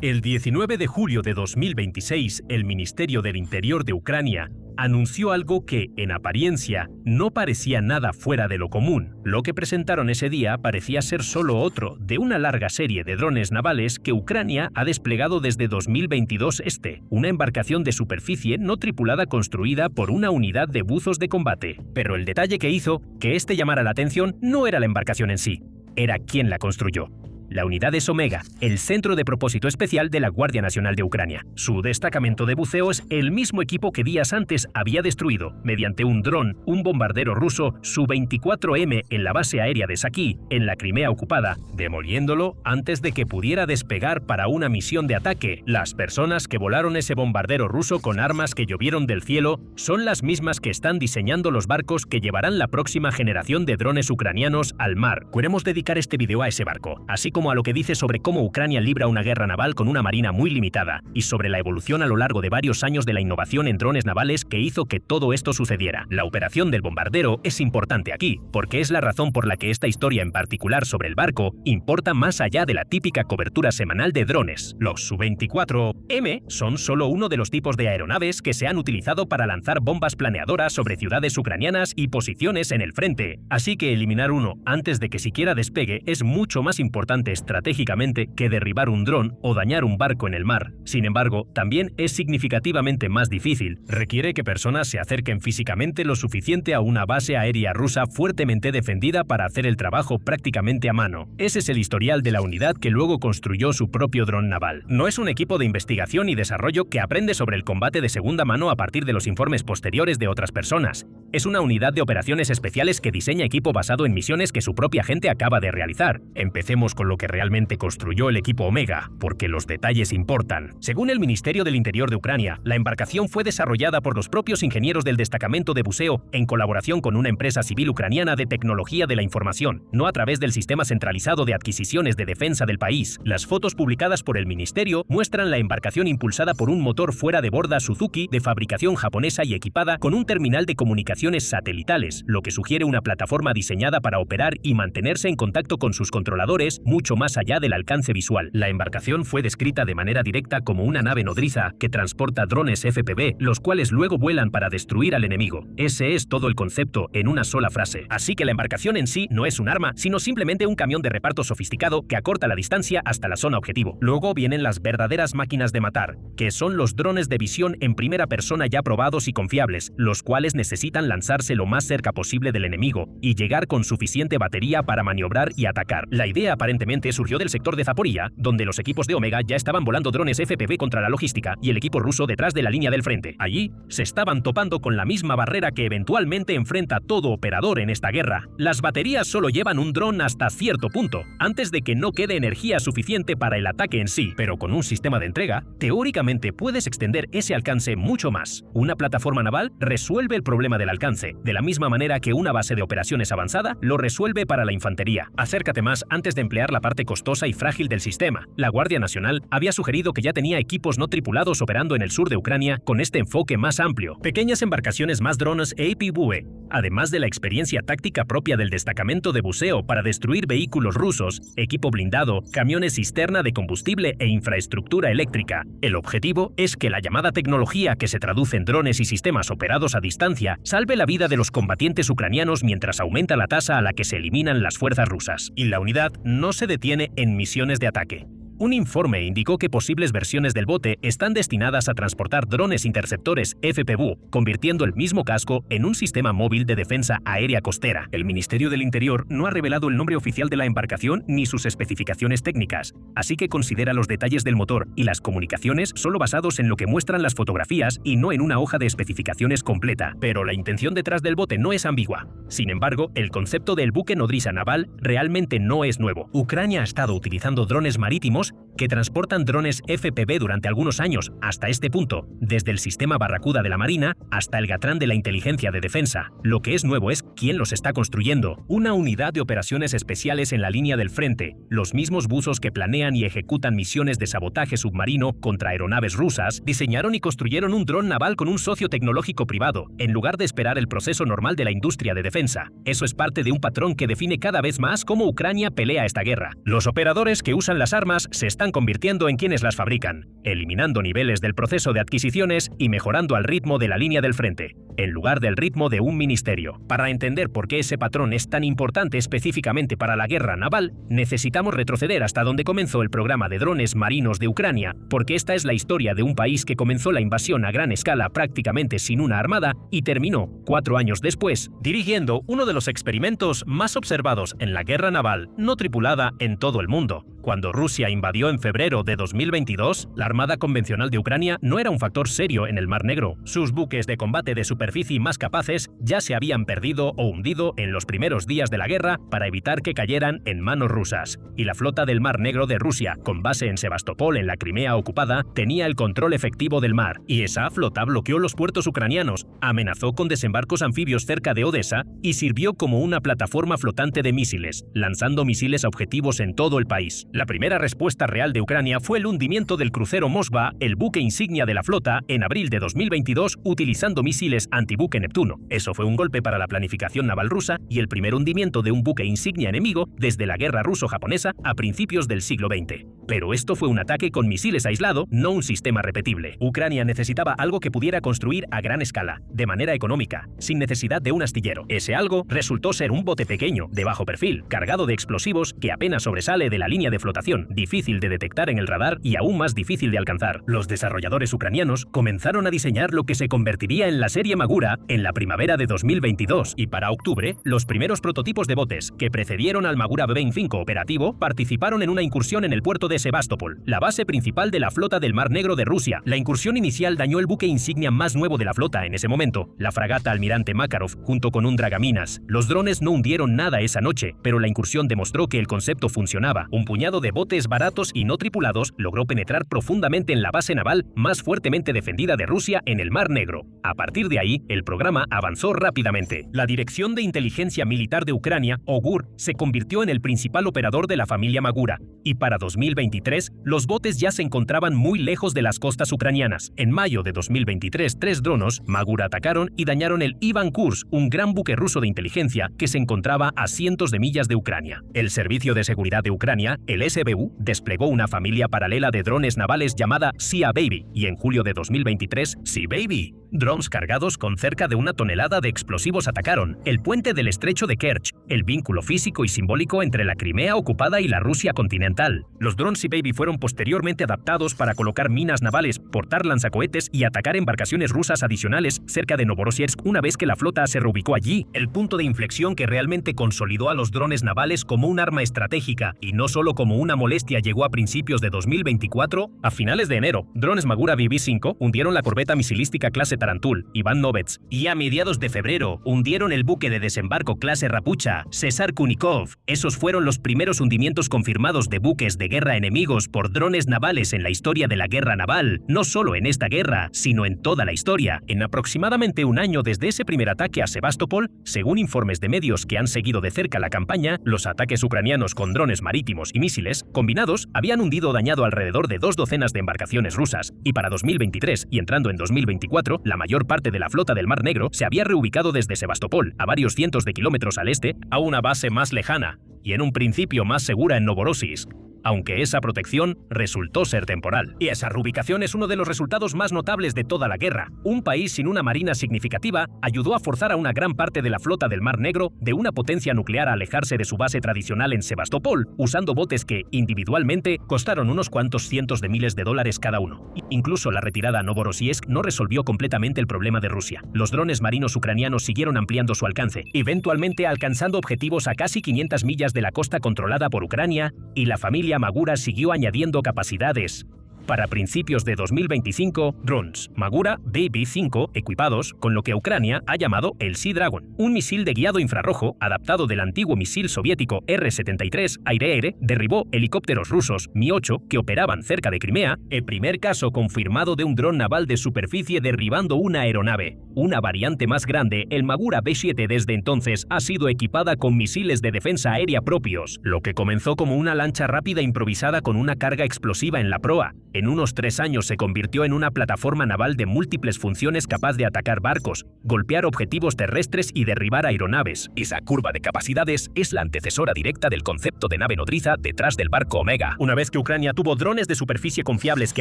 El 19 de julio de 2026, el Ministerio del Interior de Ucrania anunció algo que, en apariencia, no parecía nada fuera de lo común. Lo que presentaron ese día parecía ser solo otro de una larga serie de drones navales que Ucrania ha desplegado desde 2022 una embarcación de superficie no tripulada construida por una unidad de buzos de combate. Pero el detalle que hizo que llamara la atención no era la embarcación en sí, era quién la construyó. La unidad es Omega, el centro de propósito especial de la Guardia Nacional de Ucrania. Su destacamento de buceo es el mismo equipo que días antes había destruido, mediante un dron, un bombardero ruso Su-24M en la base aérea de Saki, en la Crimea ocupada, demoliéndolo antes de que pudiera despegar para una misión de ataque. Las personas que volaron ese bombardero ruso con armas que llovieron del cielo son las mismas que están diseñando los barcos que llevarán la próxima generación de drones ucranianos al mar. Queremos dedicar este video a ese barco, así como a lo que dice sobre cómo Ucrania libra una guerra naval con una marina muy limitada y sobre la evolución a lo largo de varios años de la innovación en drones navales que hizo que todo esto sucediera. La operación del bombardero es importante aquí, porque es la razón por la que esta historia en particular sobre el barco importa más allá de la típica cobertura semanal de drones. Los Su-24M son solo uno de los tipos de aeronaves que se han utilizado para lanzar bombas planeadoras sobre ciudades ucranianas y posiciones en el frente, así que eliminar uno antes de que siquiera despegue es mucho más importante estratégicamente que derribar un dron o dañar un barco en el mar. Sin embargo, también es significativamente más difícil. Requiere que personas se acerquen físicamente lo suficiente a una base aérea rusa fuertemente defendida para hacer el trabajo prácticamente a mano. Ese es el historial de la unidad que luego construyó su propio dron naval. No es un equipo de investigación y desarrollo que aprende sobre el combate de segunda mano a partir de los informes posteriores de otras personas. Es una unidad de operaciones especiales que diseña equipo basado en misiones que su propia gente acaba de realizar. Empecemos con lo que realmente construyó el equipo Omega, porque los detalles importan. Según el Ministerio del Interior de Ucrania, la embarcación fue desarrollada por los propios ingenieros del destacamento de buceo en colaboración con una empresa civil ucraniana de tecnología de la información, no a través del sistema centralizado de adquisiciones de defensa del país. Las fotos publicadas por el ministerio muestran la embarcación impulsada por un motor fuera de borda Suzuki de fabricación japonesa y equipada con un terminal de comunicaciones satelitales, lo que sugiere una plataforma diseñada para operar y mantenerse en contacto con sus controladores mucho más allá del alcance visual. La embarcación fue descrita de manera directa como una nave nodriza que transporta drones FPV, los cuales luego vuelan para destruir al enemigo. Ese es todo el concepto en una sola frase. Así que la embarcación en sí no es un arma, sino simplemente un camión de reparto sofisticado que acorta la distancia hasta la zona objetivo. Luego vienen las verdaderas máquinas de matar, que son los drones de visión en primera persona ya probados y confiables, los cuales necesitan lanzarse lo más cerca posible del enemigo y llegar con suficiente batería para maniobrar y atacar. La idea aparentemente surgió del sector de Zaporizhia, donde los equipos de Omega ya estaban volando drones FPV contra la logística y el equipo ruso detrás de la línea del frente. Allí se estaban topando con la misma barrera que eventualmente enfrenta todo operador en esta guerra. Las baterías solo llevan un dron hasta cierto punto, antes de que no quede energía suficiente para el ataque en sí, pero con un sistema de entrega, teóricamente puedes extender ese alcance mucho más. Una plataforma naval resuelve el problema del alcance, de la misma manera que una base de operaciones avanzada lo resuelve para la infantería. Acércate más antes de emplear la parte costosa y frágil del sistema. La Guardia Nacional había sugerido que ya tenía equipos no tripulados operando en el sur de Ucrania con este enfoque más amplio. Pequeñas embarcaciones más drones APV, además de la experiencia táctica propia del destacamento de buceo para destruir vehículos rusos, equipo blindado, camiones cisterna de combustible e infraestructura eléctrica. El objetivo es que la llamada tecnología que se traduce en drones y sistemas operados a distancia salve la vida de los combatientes ucranianos mientras aumenta la tasa a la que se eliminan las fuerzas rusas. Y la unidad no se detiene en misiones de ataque. Un informe indicó que posibles versiones del bote están destinadas a transportar drones interceptores FPV, convirtiendo el mismo casco en un sistema móvil de defensa aérea costera. El Ministerio del Interior no ha revelado el nombre oficial de la embarcación ni sus especificaciones técnicas, así que considera los detalles del motor y las comunicaciones solo basados en lo que muestran las fotografías y no en una hoja de especificaciones completa. Pero la intención detrás del bote no es ambigua. Sin embargo, el concepto del buque nodriza naval realmente no es nuevo. Ucrania ha estado utilizando drones marítimos que transportan drones FPV durante algunos años, hasta este punto, desde el sistema Barracuda de la Marina hasta el Gatran de la inteligencia de defensa. Lo que es nuevo es quién los está construyendo. Una unidad de operaciones especiales en la línea del frente, los mismos buzos que planean y ejecutan misiones de sabotaje submarino contra aeronaves rusas, diseñaron y construyeron un dron naval con un socio tecnológico privado, en lugar de esperar el proceso normal de la industria de defensa. Eso es parte de un patrón que define cada vez más cómo Ucrania pelea esta guerra. Los operadores que usan las armas se están convirtiendo en quienes las fabrican, eliminando niveles del proceso de adquisiciones y mejorando al ritmo de la línea del frente, en lugar del ritmo de un ministerio. Para entender por qué ese patrón es tan importante específicamente para la guerra naval, necesitamos retroceder hasta donde comenzó el programa de drones marinos de Ucrania, porque esta es la historia de un país que comenzó la invasión a gran escala prácticamente sin una armada y terminó, 4 años después, dirigiendo uno de los experimentos más observados en la guerra naval no tripulada en todo el mundo. Cuando Rusia invadió en febrero de 2022, la armada convencional de Ucrania no era un factor serio en el Mar Negro. Sus buques de combate de superficie más capaces ya se habían perdido o hundido en los primeros días de la guerra para evitar que cayeran en manos rusas. Y la flota del Mar Negro de Rusia, con base en Sebastopol en la Crimea ocupada, tenía el control efectivo del mar. Y esa flota bloqueó los puertos ucranianos, amenazó con desembarcos anfibios cerca de Odessa y sirvió como una plataforma flotante de misiles, lanzando misiles a objetivos en todo el país. La primera respuesta real de Ucrania fue el hundimiento del crucero Moskva, el buque insignia de la flota, en abril de 2022, utilizando misiles antibuque Neptuno. Eso fue un golpe para la planificación naval rusa y el primer hundimiento de un buque insignia enemigo desde la guerra ruso-japonesa a principios del siglo XX. Pero esto fue un ataque con misiles aislado, no un sistema repetible. Ucrania necesitaba algo que pudiera construir a gran escala, de manera económica, sin necesidad de un astillero. Ese algo resultó ser un bote pequeño, de bajo perfil, cargado de explosivos que apenas sobresale de la línea de flotación, difícil de detectar en el radar y aún más difícil de alcanzar. Los desarrolladores ucranianos comenzaron a diseñar lo que se convertiría en la serie Magura en la primavera de 2022 y para octubre, los primeros prototipos de botes que precedieron al Magura B-25 operativo participaron en una incursión en el puerto de Sebastopol, la base principal de la flota del Mar Negro de Rusia. La incursión inicial dañó el buque insignia más nuevo de la flota en ese momento, la fragata Almirante Makarov, junto con un dragaminas. Los drones no hundieron nada esa noche, pero la incursión demostró que el concepto funcionaba. Un puñado de botes baratos y no tripulados logró penetrar profundamente en la base naval más fuertemente defendida de Rusia en el Mar Negro. A partir de ahí, el programa avanzó rápidamente. La Dirección de Inteligencia Militar de Ucrania, OGUR, se convirtió en el principal operador de la familia Magura, y para 2023, los botes ya se encontraban muy lejos de las costas ucranianas. En mayo de 2023, 3 drones Magura atacaron y dañaron el Ivan Kurs, un gran buque ruso de inteligencia que se encontraba a cientos de millas de Ucrania. El Servicio de Seguridad de Ucrania, el SBU, desplegó una familia paralela de drones navales llamada Sea Baby, y en julio de 2023, Sea Baby, drones cargados con cerca de 1 tonelada de explosivos atacaron el puente del estrecho de Kerch, el vínculo físico y simbólico entre la Crimea ocupada y la Rusia continental. Los drones Sea Baby fueron posteriormente adaptados para colocar minas navales, portar lanzacohetes y atacar embarcaciones rusas adicionales cerca de Novorossiysk una vez que la flota se reubicó allí, el punto de inflexión que realmente consolidó a los drones navales como un arma estratégica y no solo como una molestia llegó a principios de 2024. A finales de enero, drones Magura BB-5 hundieron la corbeta misilística clase Tarantul, Iván Novets, y a mediados de febrero hundieron el buque de desembarco clase Rapucha, César Kunikov. Esos fueron los primeros hundimientos confirmados de buques de guerra enemigos por drones navales en la historia de la guerra naval, no solo en esta guerra, sino en toda la historia. En aproximadamente un año desde ese primer ataque a Sebastopol, según informes de medios que han seguido de cerca la campaña, los ataques ucranianos con drones marítimos y misiles combinados habían hundido o dañado alrededor de 2 docenas de embarcaciones rusas, y para 2023 y entrando en 2024, la mayor parte de la flota del Mar Negro se había reubicado desde Sebastopol, a varios cientos de kilómetros al este, a una base más lejana, y en un principio más segura en Novorossiysk. aunque esa protección resultó ser temporal. Y esa reubicación es uno de los resultados más notables de toda la guerra. Un país sin una marina significativa ayudó a forzar a una gran parte de la flota del Mar Negro de una potencia nuclear a alejarse de su base tradicional en Sebastopol, usando botes que, individualmente, costaron unos cuantos cientos de miles de dólares cada uno. Incluso la retirada a Novorossiysk no resolvió completamente el problema de Rusia. Los drones marinos ucranianos siguieron ampliando su alcance, eventualmente alcanzando objetivos a casi 500 millas de la costa controlada por Ucrania, y la familia Magura siguió añadiendo capacidades. Para principios de 2025, drones Magura BB-5 equipados con lo que Ucrania ha llamado el Sea Dragon, un misil de guiado infrarrojo adaptado del antiguo misil soviético R-73 aire-aire, derribó helicópteros rusos Mi-8 que operaban cerca de Crimea, el primer caso confirmado de un dron naval de superficie derribando una aeronave. Una variante más grande, el Magura B-7 desde entonces ha sido equipada con misiles de defensa aérea propios, lo que comenzó como una lancha rápida improvisada con una carga explosiva en la proa. En unos 3 años se convirtió en una plataforma naval de múltiples funciones capaz de atacar barcos, golpear objetivos terrestres y derribar aeronaves. Esa curva de capacidades es la antecesora directa del concepto de nave nodriza detrás del barco Omega. Una vez que Ucrania tuvo drones de superficie confiables que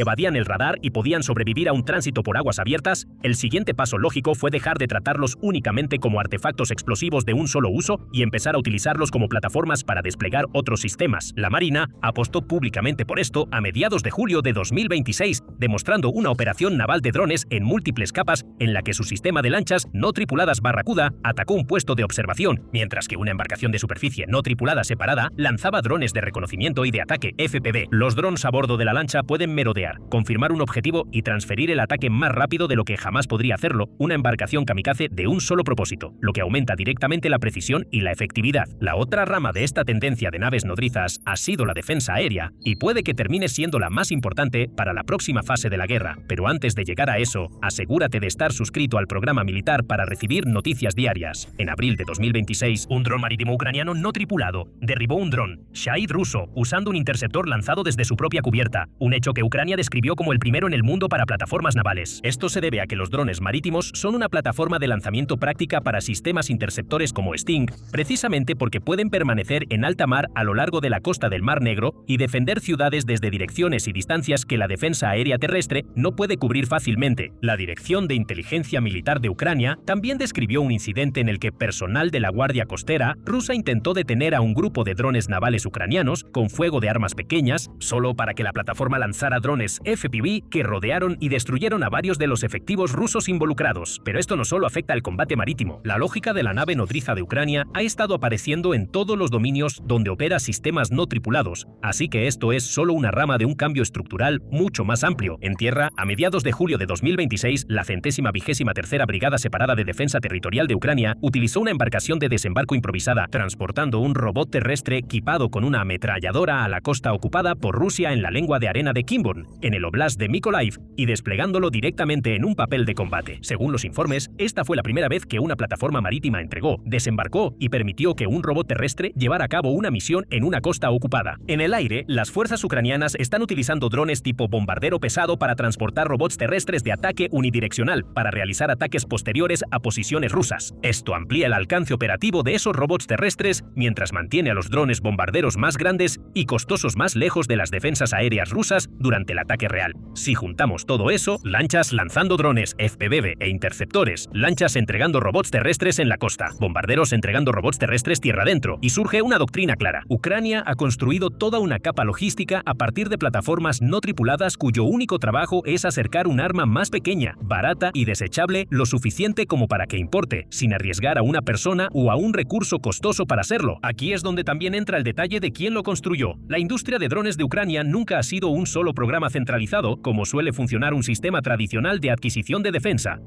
evadían el radar y podían sobrevivir a un tránsito por aguas abiertas, el siguiente paso lógico fue dejar de tratarlos únicamente como artefactos explosivos de un solo uso y empezar a utilizarlos como plataformas para desplegar otros sistemas. La Marina apostó públicamente por esto a mediados de julio de 2026, demostrando una operación naval de drones en múltiples capas en la que su sistema de lanchas no tripuladas Barracuda atacó un puesto de observación, mientras que una embarcación de superficie no tripulada separada lanzaba drones de reconocimiento y de ataque FPV. Los drones a bordo de la lancha pueden merodear, confirmar un objetivo y transferir el ataque más rápido de lo que jamás podría hacerlo una embarcación kamikaze de un solo propósito, lo que aumenta directamente la precisión y la efectividad. La otra rama de esta tendencia de naves nodrizas ha sido la defensa aérea, y puede que termine siendo la más importante para la próxima fase de la guerra. Pero antes de llegar a eso, asegúrate de estar suscrito al programa militar para recibir noticias diarias. En abril de 2026, un dron marítimo ucraniano no tripulado derribó un dron Shahid ruso usando un interceptor lanzado desde su propia cubierta, un hecho que Ucrania describió como el primero en el mundo para plataformas navales. Esto se debe a que los drones marítimos son una plataforma de lanzamiento práctica para sistemas interceptores como Sting, precisamente porque pueden permanecer en alta mar a lo largo de la costa del Mar Negro y defender ciudades desde direcciones y distancias que la defensa aérea terrestre no puede cubrir fácilmente. La Dirección de Inteligencia Militar de Ucrania también describió un incidente en el que personal de la Guardia Costera rusa intentó detener a un grupo de drones navales ucranianos con fuego de armas pequeñas, solo para que la plataforma lanzara drones FPV que rodearon y destruyeron a varios de los efectivos rusos involucrados. Pero esto no solo afecta al combate marítimo. La lógica de la nave nodriza de Ucrania ha estado apareciendo en todos los dominios donde opera sistemas no tripulados, así que esto es solo una rama de un cambio estructural mucho más amplio. En tierra, a mediados de julio de 2026, la 123ª Brigada Separada de Defensa Territorial de Ucrania utilizó una embarcación de desembarco improvisada, transportando un robot terrestre equipado con una ametralladora a la costa ocupada por Rusia en la lengua de arena de Kimburn, en el Oblast de Mykolaiv, y desplegándolo directamente en un papel de combate. Según los informes, esta fue la primera vez que una plataforma marítima entregó, desembarcó y permitió que un robot terrestre llevara a cabo una misión en una costa ocupada. En el aire, las fuerzas ucranianas están utilizando drones tipo bombardero pesado para transportar robots terrestres de ataque unidireccional para realizar ataques posteriores a posiciones rusas. Esto amplía el alcance operativo de esos robots terrestres mientras mantiene a los drones bombarderos más grandes y costosos más lejos de las defensas aéreas rusas durante el ataque real. Si juntamos todo eso, lanchas lanzando drones FPV e interceptores, lanchas entregando robots terrestres en la costa, bombarderos entregando robots terrestres tierra adentro, y surge una doctrina clara. Ucrania ha construido toda una capa logística a partir de plataformas no tripuladas cuyo único trabajo es acercar un arma más pequeña, barata y desechable lo suficiente como para que importe, sin arriesgar a una persona o a un recurso costoso para hacerlo. Aquí es donde también entra el detalle de quién lo construyó. La industria de drones de Ucrania nunca ha sido un solo programa centralizado, como suele funcionar un sistema tradicional de adquisición de defensa.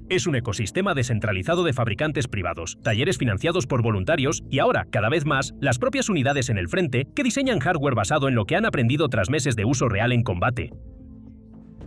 Es un ecosistema descentralizado de fabricantes privados, talleres financiados por voluntarios y ahora, cada vez más, las propias unidades en el frente que diseñan hardware basado en lo que han aprendido tras meses de uso real en combate.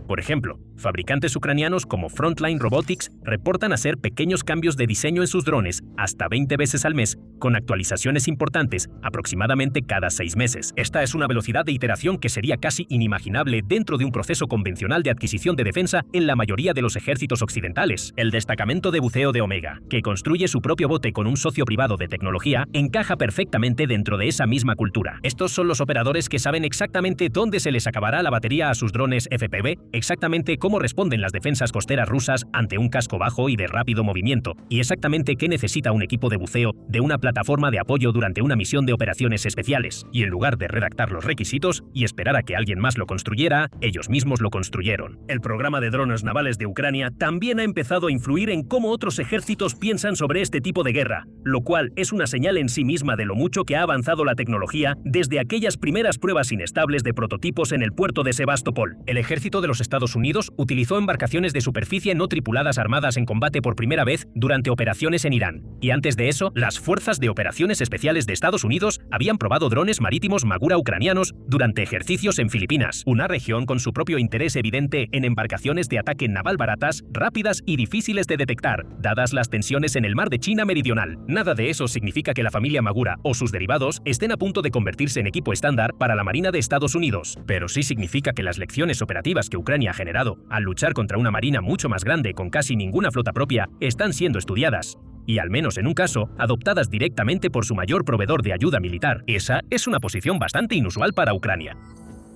Por ejemplo, Fabricantes ucranianos como Frontline Robotics reportan hacer pequeños cambios de diseño en sus drones hasta 20 veces al mes, con actualizaciones importantes aproximadamente cada 6 meses. Esta es una velocidad de iteración que sería casi inimaginable dentro de un proceso convencional de adquisición de defensa en la mayoría de los ejércitos occidentales. El destacamento de buceo de Omega, que construye su propio bote con un socio privado de tecnología, encaja perfectamente dentro de esa misma cultura. Estos son los operadores que saben exactamente dónde se les acabará la batería a sus drones FPV, exactamente cómo responden las defensas costeras rusas ante un casco bajo y de rápido movimiento, y exactamente qué necesita un equipo de buceo de una plataforma de apoyo durante una misión de operaciones especiales. Y en lugar de redactar los requisitos y esperar a que alguien más lo construyera, ellos mismos lo construyeron. El programa de drones navales de Ucrania también ha empezado a influir en cómo otros ejércitos piensan sobre este tipo de guerra, lo cual es una señal en sí misma de lo mucho que ha avanzado la tecnología desde aquellas primeras pruebas inestables de prototipos en el puerto de Sebastopol. El ejército de los Estados Unidos utilizó embarcaciones de superficie no tripuladas armadas en combate por primera vez durante operaciones en Irán, y antes de eso, las Fuerzas de Operaciones Especiales de Estados Unidos habían probado drones marítimos Magura ucranianos durante ejercicios en Filipinas, una región con su propio interés evidente en embarcaciones de ataque naval baratas, rápidas y difíciles de detectar, dadas las tensiones en el mar de China Meridional. Nada de eso significa que la familia Magura o sus derivados estén a punto de convertirse en equipo estándar para la Marina de Estados Unidos, pero sí significa que las lecciones operativas que Ucrania ha generado al luchar contra una marina mucho más grande con casi ninguna flota propia están siendo estudiadas, y al menos en un caso, adoptadas directamente por su mayor proveedor de ayuda militar. Esa es una posición bastante inusual para Ucrania.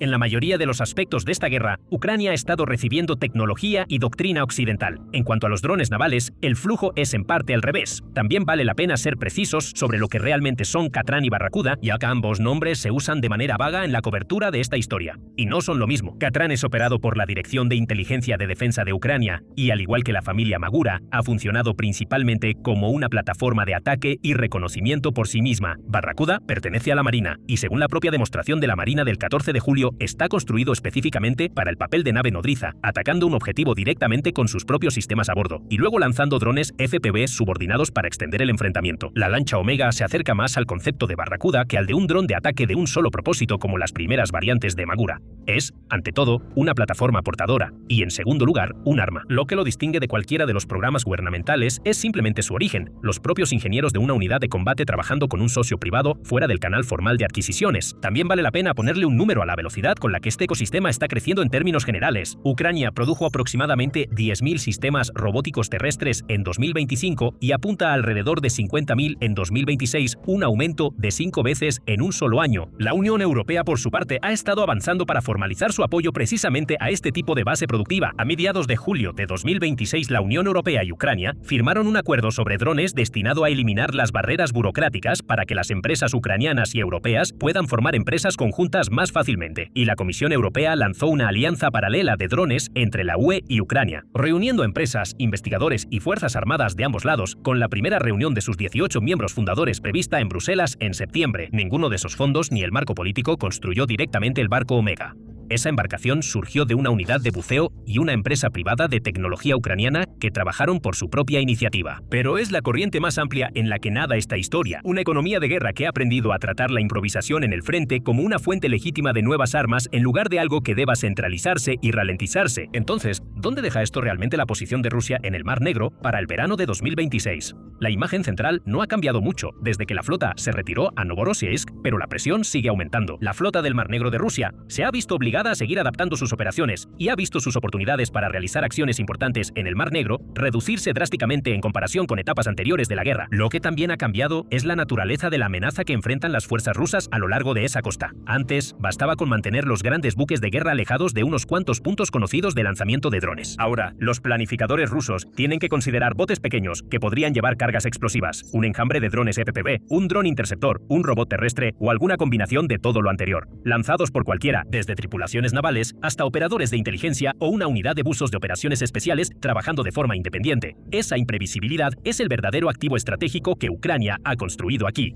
En la mayoría de los aspectos de esta guerra, Ucrania ha estado recibiendo tecnología y doctrina occidental. En cuanto a los drones navales, el flujo es en parte al revés. También vale la pena ser precisos sobre lo que realmente son Katran y Barracuda, ya que ambos nombres se usan de manera vaga en la cobertura de esta historia. Y no son lo mismo. Katran es operado por la Dirección de Inteligencia de Defensa de Ucrania y, al igual que la familia Magura, ha funcionado principalmente como una plataforma de ataque y reconocimiento por sí misma. Barracuda pertenece a la Marina y, según la propia demostración de la Marina del 14 de julio, está construido específicamente para el papel de nave nodriza, atacando un objetivo directamente con sus propios sistemas a bordo, y luego lanzando drones FPV subordinados para extender el enfrentamiento. La lancha Omega se acerca más al concepto de Barracuda que al de un dron de ataque de un solo propósito como las primeras variantes de Magura. Es, ante todo, una plataforma portadora, y en segundo lugar, un arma. Lo que lo distingue de cualquiera de los programas gubernamentales es simplemente su origen, los propios ingenieros de una unidad de combate trabajando con un socio privado fuera del canal formal de adquisiciones. También vale la pena ponerle un número a la velocidad con la que este ecosistema está creciendo en términos generales. Ucrania produjo aproximadamente 10.000 sistemas robóticos terrestres en 2025 y apunta a alrededor de 50.000 en 2026, un aumento de 5 veces en un solo año. La Unión Europea, por su parte, ha estado avanzando para formalizar su apoyo precisamente a este tipo de base productiva. A mediados de julio de 2026, la Unión Europea y Ucrania firmaron un acuerdo sobre drones destinado a eliminar las barreras burocráticas para que las empresas ucranianas y europeas puedan formar empresas conjuntas más fácilmente. Y la Comisión Europea lanzó una alianza paralela de drones entre la UE y Ucrania, reuniendo empresas, investigadores y fuerzas armadas de ambos lados, con la primera reunión de sus 18 miembros fundadores prevista en Bruselas en septiembre. Ninguno de esos fondos ni el marco político construyó directamente el barco Omega. Esa embarcación surgió de una unidad de buceo y una empresa privada de tecnología ucraniana que trabajaron por su propia iniciativa. Pero es la corriente más amplia en la que nada esta historia. Una economía de guerra que ha aprendido a tratar la improvisación en el frente como una fuente legítima de nuevas armas en lugar de algo que deba centralizarse y ralentizarse. Entonces, ¿dónde deja esto realmente la posición de Rusia en el Mar Negro para el verano de 2026? La imagen central no ha cambiado mucho desde que la flota se retiró a Novorossiysk, pero la presión sigue aumentando. La flota del Mar Negro de Rusia se ha visto obligada a seguir adaptando sus operaciones y ha visto sus oportunidades para realizar acciones importantes en el Mar Negro reducirse drásticamente en comparación con etapas anteriores de la guerra. Lo que también ha cambiado es la naturaleza de la amenaza que enfrentan las fuerzas rusas a lo largo de esa costa. Antes, bastaba con mantener los grandes buques de guerra alejados de unos cuantos puntos conocidos de lanzamiento de drones. Ahora, los planificadores rusos tienen que considerar botes pequeños que podrían llevar cargas explosivas, un enjambre de drones FPV, un dron interceptor, un robot terrestre o alguna combinación de todo lo anterior, lanzados por cualquiera, desde tripulaciones navales hasta operadores de inteligencia o una unidad de buzos de operaciones especiales trabajando de forma independiente. Esa imprevisibilidad es el verdadero activo estratégico que Ucrania ha construido aquí.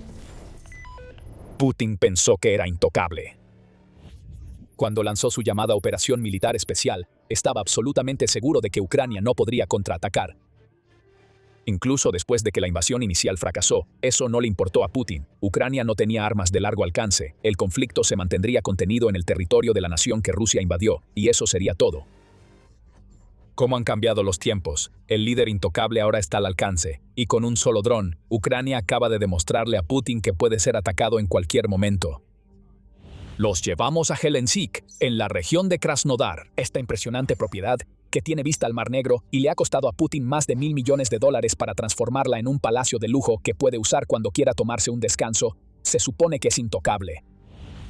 Putin pensó que era intocable. Cuando lanzó su llamada Operación Militar Especial, estaba absolutamente seguro de que Ucrania no podría contraatacar. Incluso después de que la invasión inicial fracasó, eso no le importó a Putin. Ucrania no tenía armas de largo alcance, el conflicto se mantendría contenido en el territorio de la nación que Rusia invadió, y eso sería todo. ¿Cómo han cambiado los tiempos? El líder intocable ahora está al alcance, y con un solo dron, Ucrania acaba de demostrarle a Putin que puede ser atacado en cualquier momento. Los llevamos a Helsinki, en la región de Krasnodar. Esta impresionante propiedad, que tiene vista al Mar Negro y le ha costado a Putin más de $1.000 millones para transformarla en un palacio de lujo que puede usar cuando quiera tomarse un descanso, se supone que es intocable.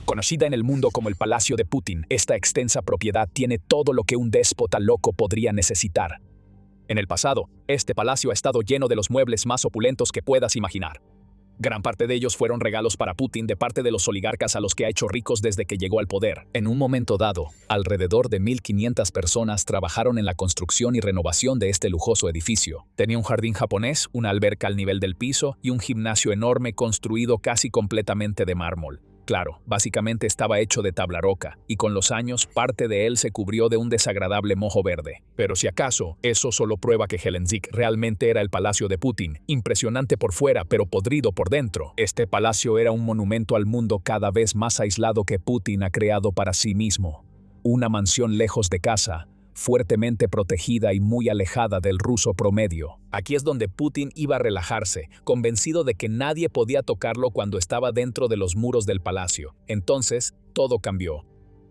Conocida en el mundo como el Palacio de Putin, esta extensa propiedad tiene todo lo que un déspota loco podría necesitar. En el pasado, este palacio ha estado lleno de los muebles más opulentos que puedas imaginar. Gran parte de ellos fueron regalos para Putin de parte de los oligarcas a los que ha hecho ricos desde que llegó al poder. En un momento dado, alrededor de 1.500 personas trabajaron en la construcción y renovación de este lujoso edificio. Tenía un jardín japonés, una alberca al nivel del piso y un gimnasio enorme construido casi completamente de mármol. Claro, básicamente estaba hecho de tabla roca, y con los años parte de él se cubrió de un desagradable moho verde. Pero si acaso, eso solo prueba que Helsinki realmente era el palacio de Putin, impresionante por fuera pero podrido por dentro. Este palacio era un monumento al mundo cada vez más aislado que Putin ha creado para sí mismo. Una mansión lejos de casa, fuertemente protegida y muy alejada del ruso promedio. Aquí es donde Putin iba a relajarse, convencido de que nadie podía tocarlo cuando estaba dentro de los muros del palacio. Entonces, todo cambió.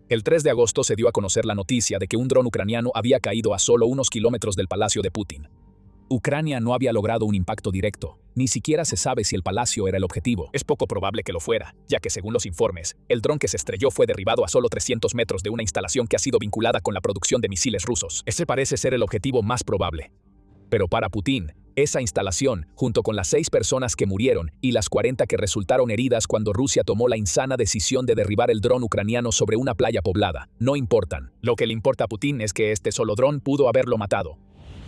El 3 de agosto se dio a conocer la noticia de que un dron ucraniano había caído a solo unos kilómetros del palacio de Putin. Ucrania no había logrado un impacto directo. Ni siquiera se sabe si el palacio era el objetivo. Es poco probable que lo fuera, ya que según los informes, el dron que se estrelló fue derribado a solo 300 metros de una instalación que ha sido vinculada con la producción de misiles rusos. Ese parece ser el objetivo más probable. Pero para Putin, esa instalación, junto con las 6 personas que murieron y las 40 que resultaron heridas cuando Rusia tomó la insana decisión de derribar el dron ucraniano sobre una playa poblada, no importan. Lo que le importa a Putin es que este solo dron pudo haberlo matado.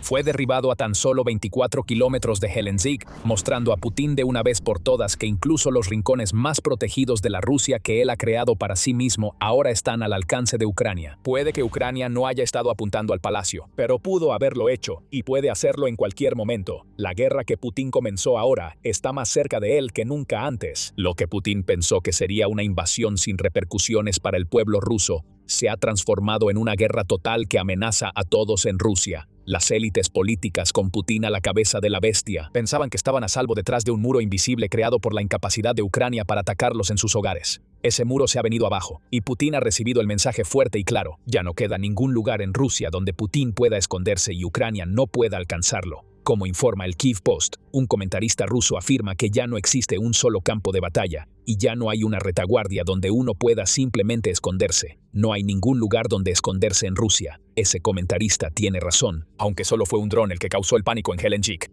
Fue derribado a tan solo 24 kilómetros de Helsinki, mostrando a Putin de una vez por todas que incluso los rincones más protegidos de la Rusia que él ha creado para sí mismo ahora están al alcance de Ucrania. Puede que Ucrania no haya estado apuntando al palacio, pero pudo haberlo hecho y puede hacerlo en cualquier momento. La guerra que Putin comenzó ahora está más cerca de él que nunca antes. Lo que Putin pensó que sería una invasión sin repercusiones para el pueblo ruso se ha transformado en una guerra total que amenaza a todos en Rusia. Las élites políticas con Putin a la cabeza de la bestia pensaban que estaban a salvo detrás de un muro invisible creado por la incapacidad de Ucrania para atacarlos en sus hogares. Ese muro se ha venido abajo, y Putin ha recibido el mensaje fuerte y claro. Ya no queda ningún lugar en Rusia donde Putin pueda esconderse y Ucrania no pueda alcanzarlo. Como informa el Kyiv Post, un comentarista ruso afirma que ya no existe un solo campo de batalla, y ya no hay una retaguardia donde uno pueda simplemente esconderse. No hay ningún lugar donde esconderse en Rusia. Ese comentarista tiene razón, aunque solo fue un dron el que causó el pánico en Helsinki.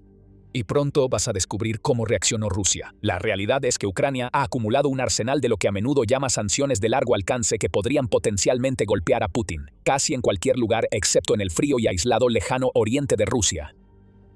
Y pronto vas a descubrir cómo reaccionó Rusia. La realidad es que Ucrania ha acumulado un arsenal de lo que a menudo llama sanciones de largo alcance que podrían potencialmente golpear a Putin, casi en cualquier lugar excepto en el frío y aislado lejano oriente de Rusia.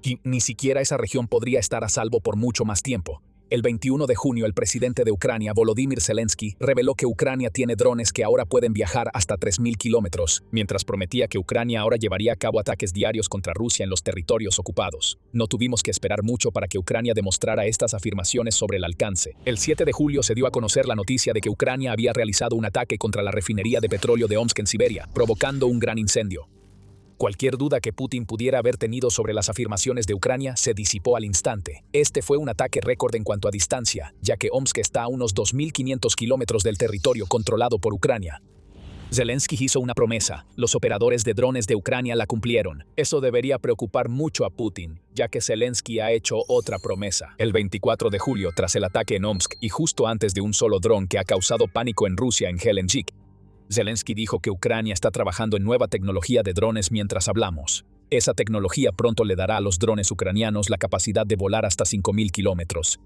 Y ni siquiera esa región podría estar a salvo por mucho más tiempo. El 21 de junio, el presidente de Ucrania, Volodymyr Zelensky, reveló que Ucrania tiene drones que ahora pueden viajar hasta 3.000 kilómetros, mientras prometía que Ucrania ahora llevaría a cabo ataques diarios contra Rusia en los territorios ocupados. No tuvimos que esperar mucho para que Ucrania demostrara estas afirmaciones sobre el alcance. El 7 de julio se dio a conocer la noticia de que Ucrania había realizado un ataque contra la refinería de petróleo de Omsk en Siberia, provocando un gran incendio. Cualquier duda que Putin pudiera haber tenido sobre las afirmaciones de Ucrania se disipó al instante. Este fue un ataque récord en cuanto a distancia, ya que Omsk está a unos 2.500 kilómetros del territorio controlado por Ucrania. Zelensky hizo una promesa. Los operadores de drones de Ucrania la cumplieron. Eso debería preocupar mucho a Putin, ya que Zelensky ha hecho otra promesa. El 24 de julio, tras el ataque en Omsk y justo antes de un solo dron que ha causado pánico en Rusia en Helsinki, Zelensky dijo que Ucrania está trabajando en nueva tecnología de drones mientras hablamos. Esa tecnología pronto le dará a los drones ucranianos la capacidad de volar hasta 5.000 kilómetros.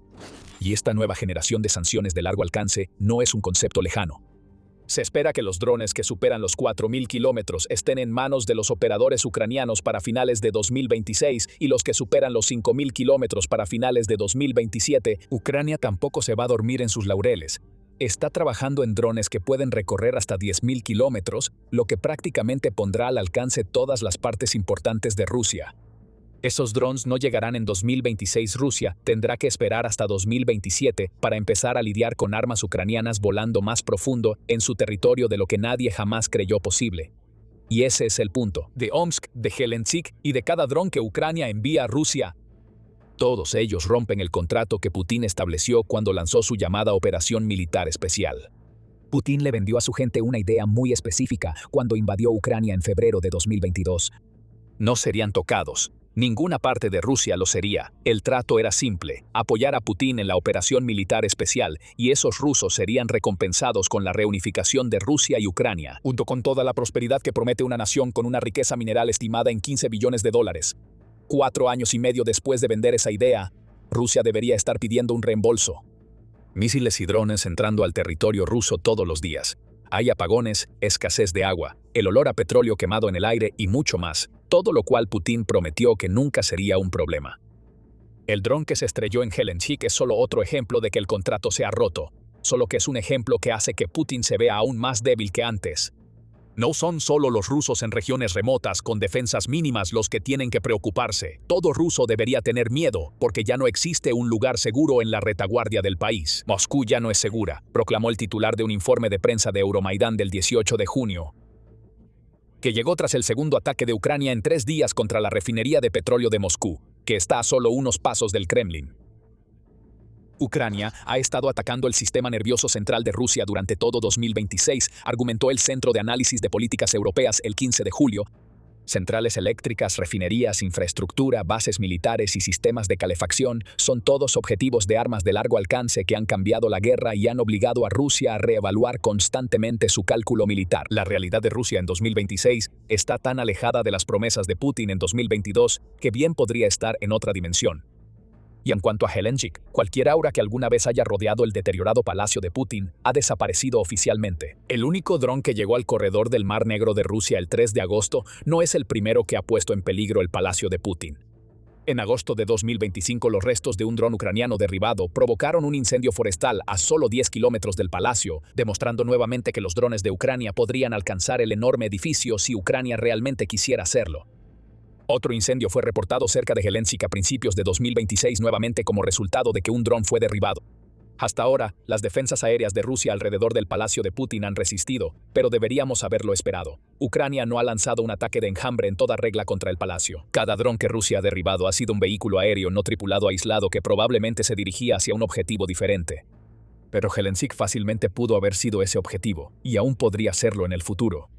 Y esta nueva generación de sanciones de largo alcance no es un concepto lejano. Se espera que los drones que superan los 4.000 kilómetros estén en manos de los operadores ucranianos para finales de 2026 y los que superan los 5.000 kilómetros para finales de 2027. Ucrania tampoco se va a dormir en sus laureles. Está trabajando en drones que pueden recorrer hasta 10.000 kilómetros, lo que prácticamente pondrá al alcance todas las partes importantes de Rusia. Esos drones no llegarán en 2026. Rusia tendrá que esperar hasta 2027 para empezar a lidiar con armas ucranianas volando más profundo en su territorio de lo que nadie jamás creyó posible. Y ese es el punto, de Omsk, de Helsinki y de cada dron que Ucrania envía a Rusia. Todos ellos rompen el contrato que Putin estableció cuando lanzó su llamada Operación Militar Especial. Putin le vendió a su gente una idea muy específica cuando invadió Ucrania en febrero de 2022. No serían tocados. Ninguna parte de Rusia lo sería. El trato era simple: apoyar a Putin en la operación militar especial, y esos rusos serían recompensados con la reunificación de Rusia y Ucrania, junto con toda la prosperidad que promete una nación con una riqueza mineral estimada en $15 billones. 4 años y medio después de vender esa idea, Rusia debería estar pidiendo un reembolso. Misiles y drones entrando al territorio ruso todos los días. Hay apagones, escasez de agua, el olor a petróleo quemado en el aire y mucho más, todo lo cual Putin prometió que nunca sería un problema. El dron que se estrelló en Helsinki es solo otro ejemplo de que el contrato se ha roto, solo que es un ejemplo que hace que Putin se vea aún más débil que antes. No son solo los rusos en regiones remotas con defensas mínimas los que tienen que preocuparse. Todo ruso debería tener miedo, porque ya no existe un lugar seguro en la retaguardia del país. Moscú ya no es segura, proclamó el titular de un informe de prensa de Euromaidán del 18 de junio, que llegó tras el segundo ataque de Ucrania en 3 días contra la refinería de petróleo de Moscú, que está a solo unos pasos del Kremlin. Ucrania ha estado atacando el sistema nervioso central de Rusia durante todo 2026, argumentó el Centro de Análisis de Políticas Europeas el 15 de julio. Centrales eléctricas, refinerías, infraestructura, bases militares y sistemas de calefacción son todos objetivos de armas de largo alcance que han cambiado la guerra y han obligado a Rusia a reevaluar constantemente su cálculo militar. La realidad de Rusia en 2026 está tan alejada de las promesas de Putin en 2022 que bien podría estar en otra dimensión. Y en cuanto a Helsinki, cualquier aura que alguna vez haya rodeado el deteriorado palacio de Putin ha desaparecido oficialmente. El único dron que llegó al corredor del Mar Negro de Rusia el 3 de agosto no es el primero que ha puesto en peligro el palacio de Putin. En agosto de 2025, los restos de un dron ucraniano derribado provocaron un incendio forestal a solo 10 kilómetros del palacio, demostrando nuevamente que los drones de Ucrania podrían alcanzar el enorme edificio si Ucrania realmente quisiera hacerlo. Otro incendio fue reportado cerca de Helsinki a principios de 2026 nuevamente como resultado de que un dron fue derribado. Hasta ahora, las defensas aéreas de Rusia alrededor del palacio de Putin han resistido, pero deberíamos haberlo esperado. Ucrania no ha lanzado un ataque de enjambre en toda regla contra el palacio. Cada dron que Rusia ha derribado ha sido un vehículo aéreo no tripulado aislado que probablemente se dirigía hacia un objetivo diferente. Pero Helsinki fácilmente pudo haber sido ese objetivo, y aún podría serlo en el futuro.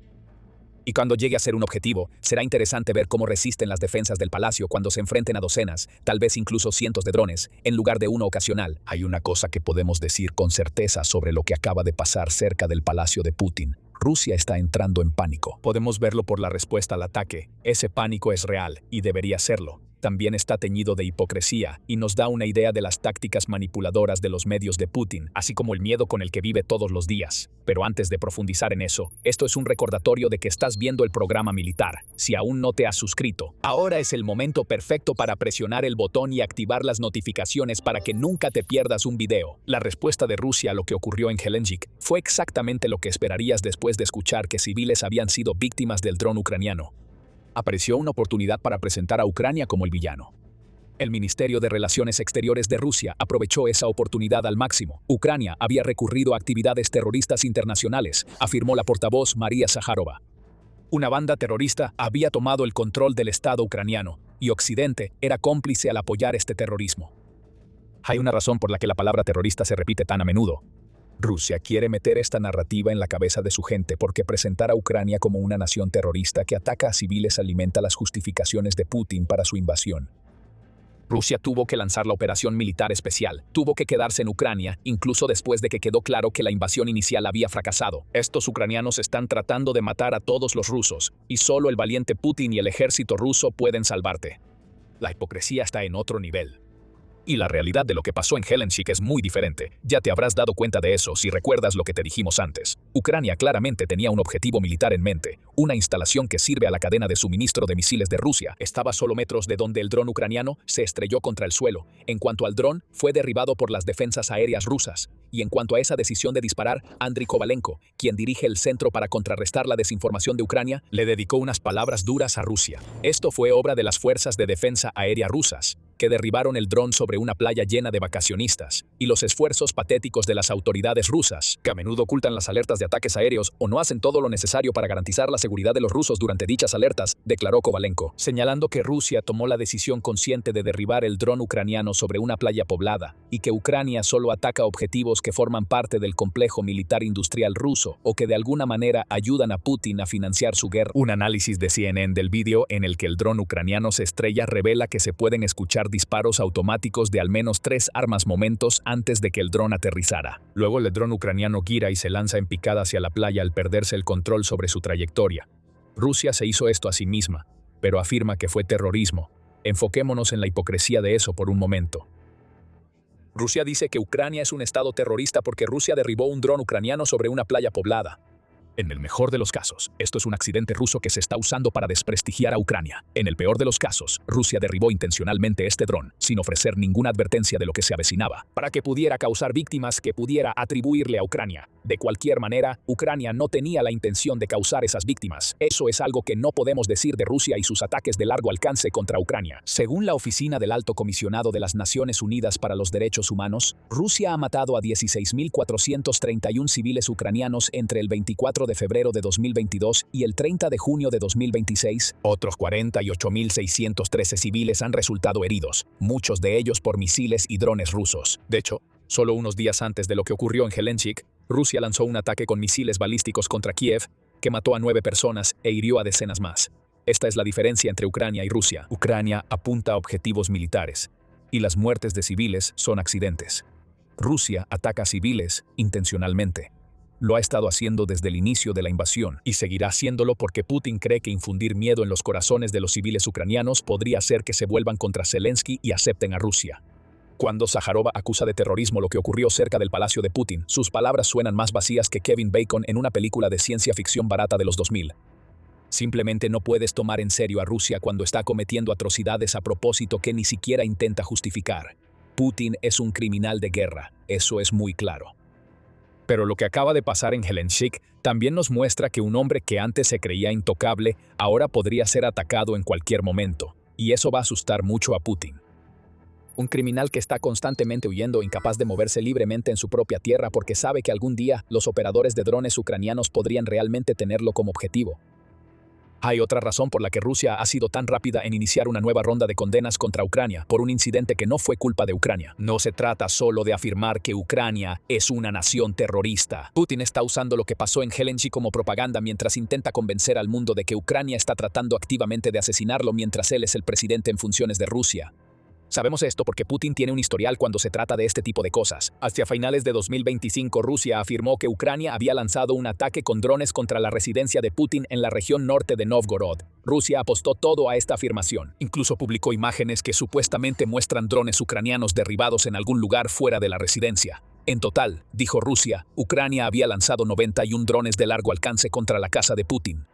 Y cuando llegue a ser un objetivo, será interesante ver cómo resisten las defensas del palacio cuando se enfrenten a docenas, tal vez incluso cientos de drones, en lugar de uno ocasional. Hay una cosa que podemos decir con certeza sobre lo que acaba de pasar cerca del palacio de Putin. Rusia está entrando en pánico. Podemos verlo por la respuesta al ataque. Ese pánico es real, y debería serlo. También está teñido de hipocresía y nos da una idea de las tácticas manipuladoras de los medios de Putin, así como el miedo con el que vive todos los días. Pero antes de profundizar en eso, esto es un recordatorio de que estás viendo el programa militar. Si aún no te has suscrito, ahora es el momento perfecto para presionar el botón y activar las notificaciones para que nunca te pierdas un video. La respuesta de Rusia a lo que ocurrió en Helsinki fue exactamente lo que esperarías después de escuchar que civiles habían sido víctimas del dron ucraniano. Apareció una oportunidad para presentar a Ucrania como el villano. El Ministerio de Relaciones Exteriores de Rusia aprovechó esa oportunidad al máximo. Ucrania había recurrido a actividades terroristas internacionales, afirmó la portavoz María Zaharova. Una banda terrorista había tomado el control del Estado ucraniano, y Occidente era cómplice al apoyar este terrorismo. Hay una razón por la que la palabra terrorista se repite tan a menudo. Rusia quiere meter esta narrativa en la cabeza de su gente porque presentar a Ucrania como una nación terrorista que ataca a civiles alimenta las justificaciones de Putin para su invasión. Rusia tuvo que lanzar la operación militar especial, tuvo que quedarse en Ucrania, incluso después de que quedó claro que la invasión inicial había fracasado. Estos ucranianos están tratando de matar a todos los rusos, y solo el valiente Putin y el ejército ruso pueden salvarte. La hipocresía está en otro nivel. Y la realidad de lo que pasó en Helsinki es muy diferente. Ya te habrás dado cuenta de eso si recuerdas lo que te dijimos antes. Ucrania claramente tenía un objetivo militar en mente, una instalación que sirve a la cadena de suministro de misiles de Rusia. Estaba a solo metros de donde el dron ucraniano se estrelló contra el suelo. En cuanto al dron, fue derribado por las defensas aéreas rusas. Y en cuanto a esa decisión de disparar, Andriy Kovalenko, quien dirige el Centro para contrarrestar la desinformación de Ucrania, le dedicó unas palabras duras a Rusia. Esto fue obra de las fuerzas de defensa aérea rusas, que derribaron el dron sobre una playa llena de vacacionistas, y los esfuerzos patéticos de las autoridades rusas, que a menudo ocultan las alertas de ataques aéreos o no hacen todo lo necesario para garantizar la seguridad de los rusos durante dichas alertas, declaró Kovalenko, señalando que Rusia tomó la decisión consciente de derribar el dron ucraniano sobre una playa poblada, y que Ucrania solo ataca objetivos que forman parte del complejo militar industrial ruso o que de alguna manera ayudan a Putin a financiar su guerra. Un análisis de CNN del vídeo en el que el dron ucraniano se estrella revela que se pueden escuchar disparos automáticos de al menos 3 armas momentos antes de que el dron aterrizara. Luego el dron ucraniano gira y se lanza en picada hacia la playa al perderse el control sobre su trayectoria. Rusia se hizo esto a sí misma, pero afirma que fue terrorismo. Enfoquémonos en la hipocresía de eso por un momento. Rusia dice que Ucrania es un estado terrorista porque Rusia derribó un dron ucraniano sobre una playa poblada. En el mejor de los casos, esto es un accidente ruso que se está usando para desprestigiar a Ucrania. En el peor de los casos, Rusia derribó intencionalmente este dron, sin ofrecer ninguna advertencia de lo que se avecinaba, para que pudiera causar víctimas que pudiera atribuirle a Ucrania. De cualquier manera, Ucrania no tenía la intención de causar esas víctimas. Eso es algo que no podemos decir de Rusia y sus ataques de largo alcance contra Ucrania. Según la Oficina del Alto Comisionado de las Naciones Unidas para los Derechos Humanos, Rusia ha matado a 16.431 civiles ucranianos entre el 24 de febrero de 2022 y el 30 de junio de 2026. Otros 48.613 civiles han resultado heridos, muchos de ellos por misiles y drones rusos. De hecho, solo unos días antes de lo que ocurrió en Gelendzhik, Rusia lanzó un ataque con misiles balísticos contra Kiev, que mató a 9 personas e hirió a decenas más. Esta es la diferencia entre Ucrania y Rusia. Ucrania apunta a objetivos militares, y las muertes de civiles son accidentes. Rusia ataca a civiles intencionalmente. Lo ha estado haciendo desde el inicio de la invasión y seguirá haciéndolo porque Putin cree que infundir miedo en los corazones de los civiles ucranianos podría hacer que se vuelvan contra Zelensky y acepten a Rusia. Cuando Zaharova acusa de terrorismo lo que ocurrió cerca del palacio de Putin, sus palabras suenan más vacías que Kevin Bacon en una película de ciencia ficción barata de los 2000. Simplemente no puedes tomar en serio a Rusia cuando está cometiendo atrocidades a propósito que ni siquiera intenta justificar. Putin es un criminal de guerra, eso es muy claro. Pero lo que acaba de pasar en Gelendzhik también nos muestra que un hombre que antes se creía intocable ahora podría ser atacado en cualquier momento, y eso va a asustar mucho a Putin. Un criminal que está constantemente huyendo, incapaz de moverse libremente en su propia tierra porque sabe que algún día los operadores de drones ucranianos podrían realmente tenerlo como objetivo. Hay otra razón por la que Rusia ha sido tan rápida en iniciar una nueva ronda de condenas contra Ucrania por un incidente que no fue culpa de Ucrania. No se trata solo de afirmar que Ucrania es una nación terrorista. Putin está usando lo que pasó en Gelendzhik como propaganda mientras intenta convencer al mundo de que Ucrania está tratando activamente de asesinarlo mientras él es el presidente en funciones de Rusia. Sabemos esto porque Putin tiene un historial cuando se trata de este tipo de cosas. Hacia finales de 2025, Rusia afirmó que Ucrania había lanzado un ataque con drones contra la residencia de Putin en la región norte de Novgorod. Rusia apostó todo a esta afirmación. Incluso publicó imágenes que supuestamente muestran drones ucranianos derribados en algún lugar fuera de la residencia. En total, dijo Rusia, Ucrania había lanzado 91 drones de largo alcance contra la casa de Putin.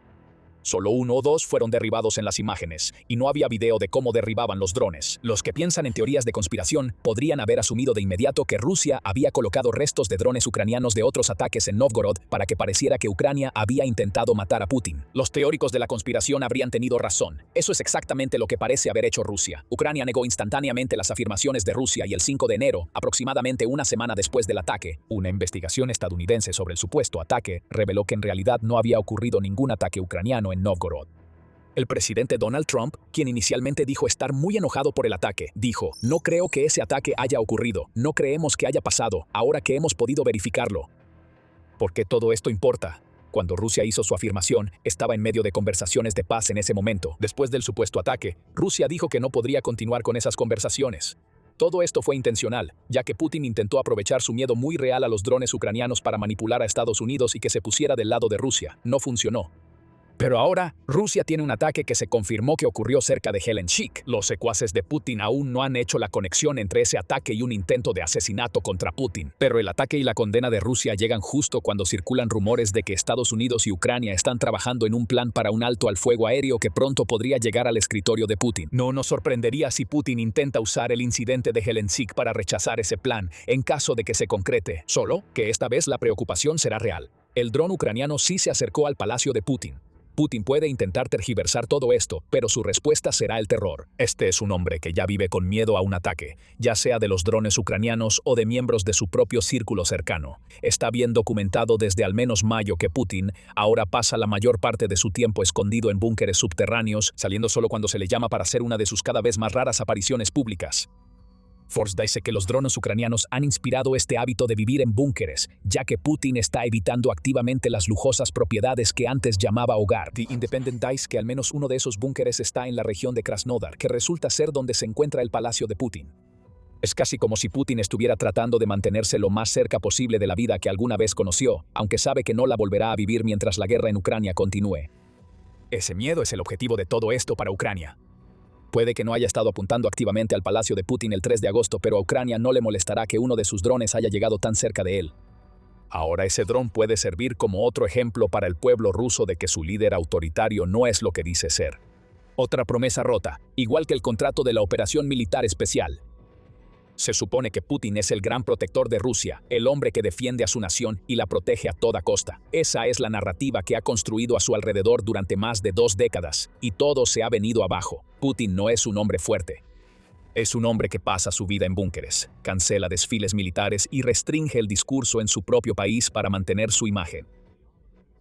Solo 1 o 2 fueron derribados en las imágenes, y no había video de cómo derribaban los drones. Los que piensan en teorías de conspiración podrían haber asumido de inmediato que Rusia había colocado restos de drones ucranianos de otros ataques en Novgorod para que pareciera que Ucrania había intentado matar a Putin. Los teóricos de la conspiración habrían tenido razón. Eso es exactamente lo que parece haber hecho Rusia. Ucrania negó instantáneamente las afirmaciones de Rusia y el 5 de enero, aproximadamente una semana después del ataque, una investigación estadounidense sobre el supuesto ataque reveló que en realidad no había ocurrido ningún ataque ucraniano en Novgorod. El presidente Donald Trump, quien inicialmente dijo estar muy enojado por el ataque, dijo: "No creo que ese ataque haya ocurrido, no creemos que haya pasado, ahora que hemos podido verificarlo". ¿Por qué todo esto importa? Cuando Rusia hizo su afirmación, estaba en medio de conversaciones de paz en ese momento. Después del supuesto ataque, Rusia dijo que no podría continuar con esas conversaciones. Todo esto fue intencional, ya que Putin intentó aprovechar su miedo muy real a los drones ucranianos para manipular a Estados Unidos y que se pusiera del lado de Rusia. No funcionó. Pero ahora, Rusia tiene un ataque que se confirmó que ocurrió cerca de Gelendzhik. Los secuaces de Putin aún no han hecho la conexión entre ese ataque y un intento de asesinato contra Putin. Pero el ataque y la condena de Rusia llegan justo cuando circulan rumores de que Estados Unidos y Ucrania están trabajando en un plan para un alto al fuego aéreo que pronto podría llegar al escritorio de Putin. No nos sorprendería si Putin intenta usar el incidente de Gelendzhik para rechazar ese plan, en caso de que se concrete. Solo que esta vez la preocupación será real. El dron ucraniano sí se acercó al palacio de Putin. Putin puede intentar tergiversar todo esto, pero su respuesta será el terror. Este es un hombre que ya vive con miedo a un ataque, ya sea de los drones ucranianos o de miembros de su propio círculo cercano. Está bien documentado desde al menos mayo que Putin ahora pasa la mayor parte de su tiempo escondido en búnkeres subterráneos, saliendo solo cuando se le llama para hacer una de sus cada vez más raras apariciones públicas. Force dice que los drones ucranianos han inspirado este hábito de vivir en búnkeres, ya que Putin está evitando activamente las lujosas propiedades que antes llamaba hogar. The Independent dice que al menos uno de esos búnkeres está en la región de Krasnodar, que resulta ser donde se encuentra el palacio de Putin. Es casi como si Putin estuviera tratando de mantenerse lo más cerca posible de la vida que alguna vez conoció, aunque sabe que no la volverá a vivir mientras la guerra en Ucrania continúe. Ese miedo es el objetivo de todo esto para Ucrania. Puede que no haya estado apuntando activamente al palacio de Putin el 3 de agosto, pero a Ucrania no le molestará que uno de sus drones haya llegado tan cerca de él. Ahora ese dron puede servir como otro ejemplo para el pueblo ruso de que su líder autoritario no es lo que dice ser. Otra promesa rota, igual que el contrato de la operación militar especial. Se supone que Putin es el gran protector de Rusia, el hombre que defiende a su nación y la protege a toda costa. Esa es la narrativa que ha construido a su alrededor durante más de 2 décadas, y todo se ha venido abajo. Putin no es un hombre fuerte. Es un hombre que pasa su vida en búnkeres, cancela desfiles militares y restringe el discurso en su propio país para mantener su imagen.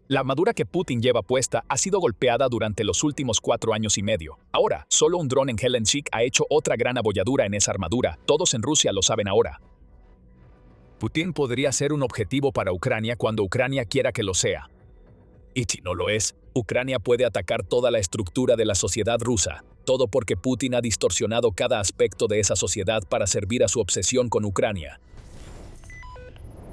La armadura que Putin lleva puesta ha sido golpeada durante los últimos 4 años y medio. Ahora, solo un dron en Helsinki ha hecho otra gran abolladura en esa armadura. Todos en Rusia lo saben ahora. Putin podría ser un objetivo para Ucrania cuando Ucrania quiera que lo sea. Y si no lo es, Ucrania puede atacar toda la estructura de la sociedad rusa. Todo porque Putin ha distorsionado cada aspecto de esa sociedad para servir a su obsesión con Ucrania.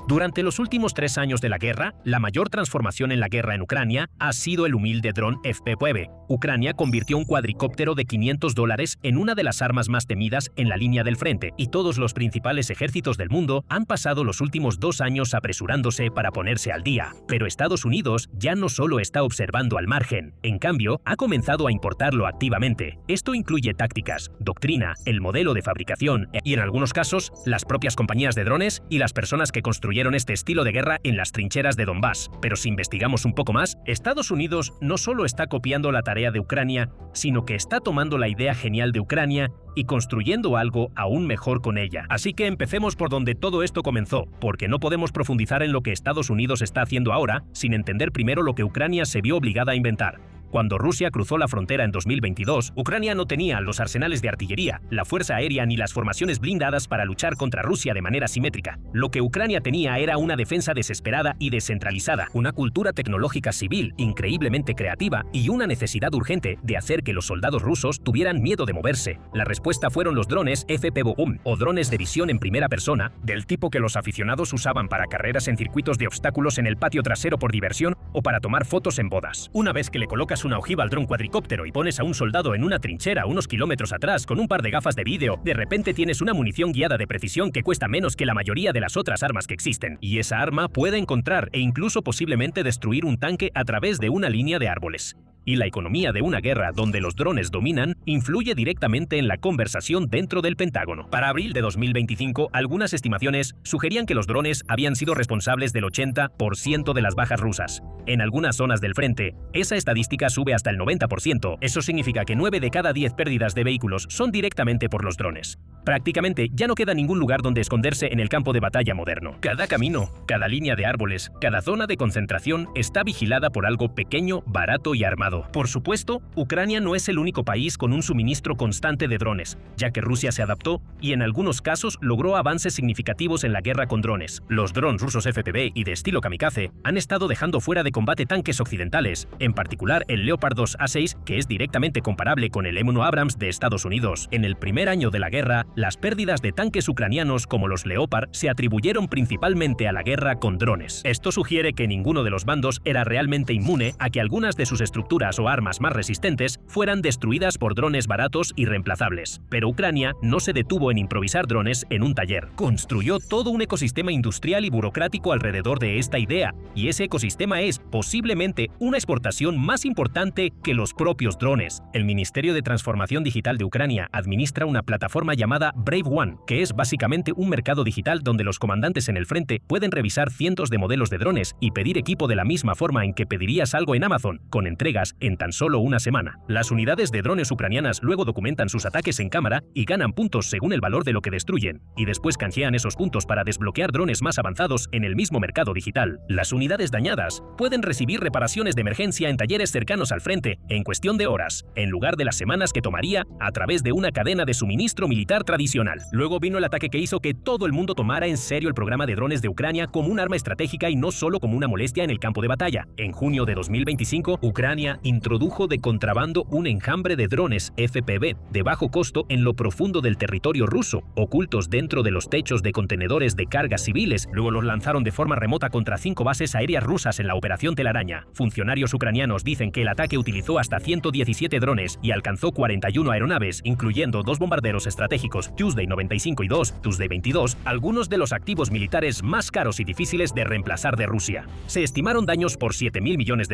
Durante los últimos 3 años de la guerra, la mayor transformación en la guerra en Ucrania ha sido el humilde dron FP-9. Ucrania convirtió un cuadricóptero de $500 en una de las armas más temidas en la línea del frente, y todos los principales ejércitos del mundo han pasado los últimos 2 años apresurándose para ponerse al día. Pero Estados Unidos ya no solo está observando al margen, en cambio, ha comenzado a importarlo activamente. Esto incluye tácticas, doctrina, el modelo de fabricación y, en algunos casos, las propias compañías de drones y las personas que construyeron este estilo de guerra en las trincheras de Donbass. Pero si investigamos un poco más, Estados Unidos no solo está copiando la tarea de Ucrania, sino que está tomando la idea genial de Ucrania y construyendo algo aún mejor con ella. Así que empecemos por donde todo esto comenzó, porque no podemos profundizar en lo que Estados Unidos está haciendo ahora sin entender primero lo que Ucrania se vio obligada a inventar. Cuando Rusia cruzó la frontera en 2022, Ucrania no tenía los arsenales de artillería, la fuerza aérea ni las formaciones blindadas para luchar contra Rusia de manera simétrica. Lo que Ucrania tenía era una defensa desesperada y descentralizada, una cultura tecnológica civil increíblemente creativa y una necesidad urgente de hacer que los soldados rusos tuvieran miedo de moverse. La respuesta fueron los drones FPV-1 o drones de visión en primera persona, del tipo que los aficionados usaban para carreras en circuitos de obstáculos en el patio trasero por diversión o para tomar fotos en bodas. Una vez que le colocas una ojiva al dron cuadricóptero y pones a un soldado en una trinchera unos kilómetros atrás con un par de gafas de vídeo, de repente tienes una munición guiada de precisión que cuesta menos que la mayoría de las otras armas que existen. Y esa arma puede encontrar e incluso posiblemente destruir un tanque a través de una línea de árboles. Y la economía de una guerra donde los drones dominan influye directamente en la conversación dentro del Pentágono. Para abril de 2025, algunas estimaciones sugerían que los drones habían sido responsables del 80% de las bajas rusas. En algunas zonas del frente, esa estadística sube hasta el 90%. Eso significa que 9 de cada 10 pérdidas de vehículos son directamente por los drones. Prácticamente ya no queda ningún lugar donde esconderse en el campo de batalla moderno. Cada camino, cada línea de árboles, cada zona de concentración está vigilada por algo pequeño, barato y armado. Por supuesto, Ucrania no es el único país con un suministro constante de drones, ya que Rusia se adaptó y en algunos casos logró avances significativos en la guerra con drones. Los drones rusos FPV y de estilo kamikaze han estado dejando fuera de combate tanques occidentales, en particular el Leopard 2 A6, que es directamente comparable con el M1 Abrams de Estados Unidos. En el primer año de la guerra, las pérdidas de tanques ucranianos como los Leopard se atribuyeron principalmente a la guerra con drones. Esto sugiere que ninguno de los bandos era realmente inmune a que algunas de sus estructuras o armas más resistentes fueran destruidas por drones baratos y reemplazables. Pero Ucrania no se detuvo en improvisar drones en un taller. Construyó todo un ecosistema industrial y burocrático alrededor de esta idea, y ese ecosistema es, posiblemente, una exportación más importante que los propios drones. El Ministerio de Transformación Digital de Ucrania administra una plataforma llamada Brave One, que es básicamente un mercado digital donde los comandantes en el frente pueden revisar cientos de modelos de drones y pedir equipo de la misma forma en que pedirías algo en Amazon, con entregas derribadas en tan solo una semana. Las unidades de drones ucranianas luego documentan sus ataques en cámara y ganan puntos según el valor de lo que destruyen, y después canjean esos puntos para desbloquear drones más avanzados en el mismo mercado digital. Las unidades dañadas pueden recibir reparaciones de emergencia en talleres cercanos al frente en cuestión de horas, en lugar de las semanas que tomaría a través de una cadena de suministro militar tradicional. Luego vino el ataque que hizo que todo el mundo tomara en serio el programa de drones de Ucrania como un arma estratégica y no solo como una molestia en el campo de batalla. En junio de 2025, Ucrania introdujo de contrabando un enjambre de drones FPV de bajo costo en lo profundo del territorio ruso, ocultos dentro de los techos de contenedores de cargas civiles. Luego los lanzaron de forma remota contra 5 bases aéreas rusas en la Operación Telaraña. Funcionarios ucranianos dicen que el ataque utilizó hasta 117 drones y alcanzó 41 aeronaves, incluyendo 2 bombarderos estratégicos Tuesday 95 y 2 Tuesday 22, algunos de los activos militares más caros y difíciles de reemplazar de Rusia. Se estimaron daños por $7.000 millones.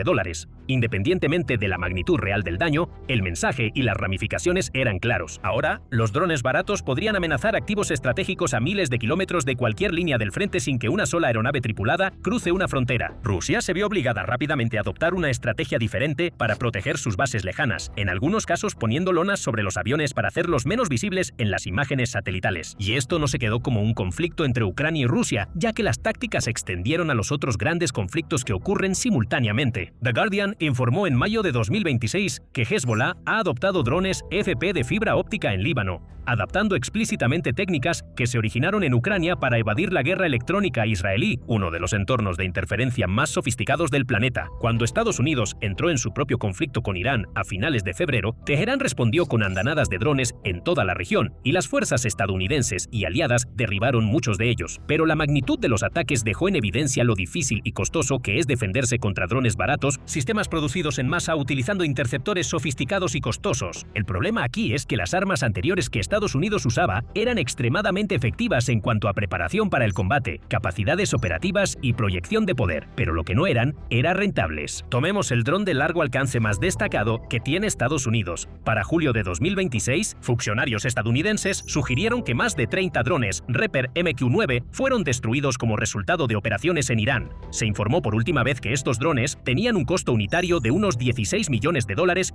Independientemente de la magnitud real del daño, el mensaje y las ramificaciones eran claros. Ahora, los drones baratos podrían amenazar activos estratégicos a miles de kilómetros de cualquier línea del frente sin que una sola aeronave tripulada cruce una frontera. Rusia se vio obligada rápidamente a adoptar una estrategia diferente para proteger sus bases lejanas, en algunos casos poniendo lonas sobre los aviones para hacerlos menos visibles en las imágenes satelitales. Y esto no se quedó como un conflicto entre Ucrania y Rusia, ya que las tácticas se extendieron a los otros grandes conflictos que ocurren simultáneamente. The Guardian informó en mayo de 2026 que Hezbollah ha adoptado drones FP de fibra óptica en Líbano, adaptando explícitamente técnicas que se originaron en Ucrania para evadir la guerra electrónica israelí, uno de los entornos de interferencia más sofisticados del planeta. Cuando Estados Unidos entró en su propio conflicto con Irán a finales de febrero, Teherán respondió con andanadas de drones en toda la región, y las fuerzas estadounidenses y aliadas derribaron muchos de ellos. Pero la magnitud de los ataques dejó en evidencia lo difícil y costoso que es defenderse contra drones baratos, sistemas producidos en masa utilizando interceptores sofisticados y costosos. El problema aquí es que las armas anteriores que Estados Unidos usaba eran extremadamente efectivas en cuanto a preparación para el combate, capacidades operativas y proyección de poder, pero lo que no eran rentables. Tomemos el dron de largo alcance más destacado que tiene Estados Unidos. Para julio de 2026, funcionarios estadounidenses sugirieron que más de 30 drones Reaper MQ-9 fueron destruidos como resultado de operaciones en Irán. Se informó por última vez que estos drones tenían un costo unitario de unos $16 millones.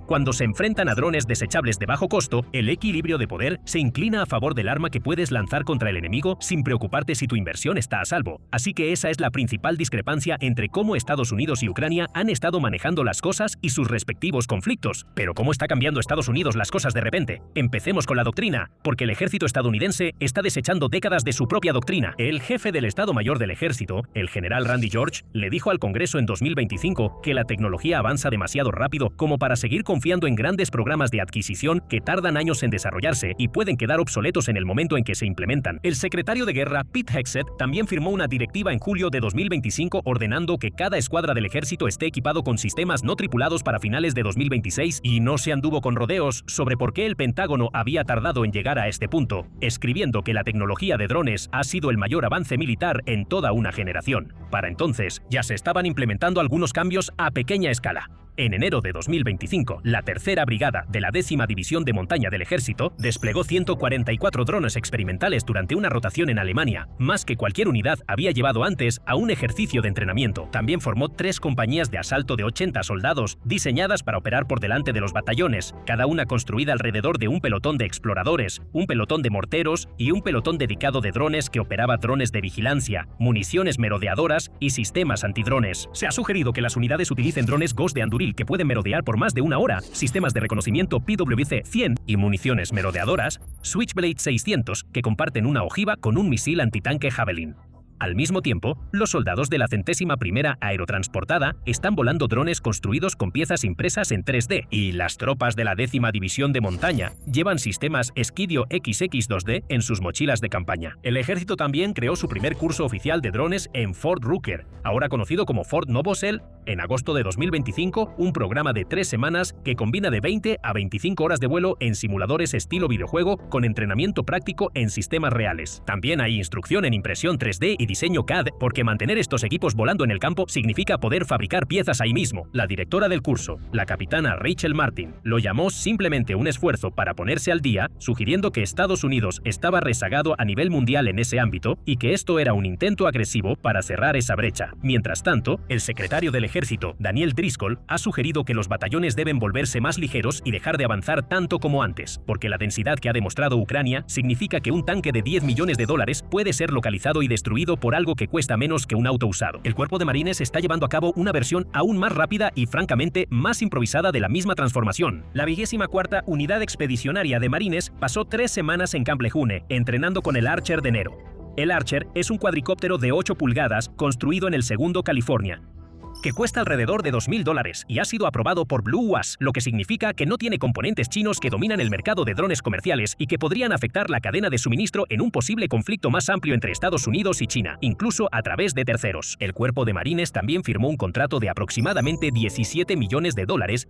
Cuando se enfrentan a drones desechables de bajo costo, el equilibrio de poder se inclina a favor del arma que puedes lanzar contra el enemigo sin preocuparte si tu inversión está a salvo. Así que esa es la principal discrepancia entre cómo Estados Unidos y Ucrania han estado manejando las cosas y sus respectivos conflictos. Pero ¿cómo está cambiando Estados Unidos las cosas de repente? Empecemos con la doctrina, porque el ejército estadounidense está desechando décadas de su propia doctrina. El jefe del Estado Mayor del Ejército, el general Randy George, le dijo al Congreso en 2025 que la tecnología avanza demasiado rápido como para seguir confiando en grandes programas de adquisición que tardan años en desarrollarse y pueden quedar obsoletos en el momento en que se implementan. El secretario de Guerra, Pete Hegseth, también firmó una directiva en julio de 2025 ordenando que cada escuadra del ejército esté equipado con sistemas no tripulados para finales de 2026, y no se anduvo con rodeos sobre por qué el Pentágono había tardado en llegar a este punto, escribiendo que la tecnología de drones ha sido el mayor avance militar en toda una generación. Para entonces, ya se estaban implementando algunos cambios a pequeña escala. En enero de 2025, la tercera brigada de la 10ª División de Montaña del Ejército desplegó 144 drones experimentales durante una rotación en Alemania, más que cualquier unidad había llevado antes a un ejercicio de entrenamiento. También formó 3 compañías de asalto de 80 soldados, diseñadas para operar por delante de los batallones, cada una construida alrededor de un pelotón de exploradores, un pelotón de morteros y un pelotón dedicado de drones que operaba drones de vigilancia, municiones merodeadoras y sistemas antidrones. Se ha sugerido que las unidades utilicen drones Ghost de Anduril que pueden merodear por más de una hora, sistemas de reconocimiento PWC-100 y municiones merodeadoras Switchblade 600 que comparten una ojiva con un misil antitanque Javelin. Al mismo tiempo, los soldados de la 101ª Aerotransportada están volando drones construidos con piezas impresas en 3D, y las tropas de la 10ª División de Montaña llevan sistemas Skydio XX2D en sus mochilas de campaña. El ejército también creó su primer curso oficial de drones en Fort Rucker, ahora conocido como Fort Novosel, en agosto de 2025, un programa de 3 semanas que combina de 20 a 25 horas de vuelo en simuladores estilo videojuego con entrenamiento práctico en sistemas reales. También hay instrucción en impresión 3D y diseño CAD porque mantener estos equipos volando en el campo significa poder fabricar piezas ahí mismo. La directora del curso, la capitana Rachel Martin, lo llamó simplemente un esfuerzo para ponerse al día, sugiriendo que Estados Unidos estaba rezagado a nivel mundial en ese ámbito y que esto era un intento agresivo para cerrar esa brecha. Mientras tanto, el secretario del Ejército, Daniel Driscoll, ha sugerido que los batallones deben volverse más ligeros y dejar de avanzar tanto como antes, porque la densidad que ha demostrado Ucrania significa que un tanque de $10 millones puede ser localizado y destruido por algo que cuesta menos que un auto usado. El Cuerpo de Marines está llevando a cabo una versión aún más rápida y francamente más improvisada de la misma transformación. La 24ª Unidad Expedicionaria de Marines pasó 3 semanas en Camp Lejeune, entrenando con el Archer de enero. El Archer es un cuadricóptero de 8 pulgadas construido en el 2º California, que cuesta alrededor de $2.000 y ha sido aprobado por Blue UAS, lo que significa que no tiene componentes chinos que dominan el mercado de drones comerciales y que podrían afectar la cadena de suministro en un posible conflicto más amplio entre Estados Unidos y China, incluso a través de terceros. El Cuerpo de Marines también firmó un contrato de aproximadamente $17 millones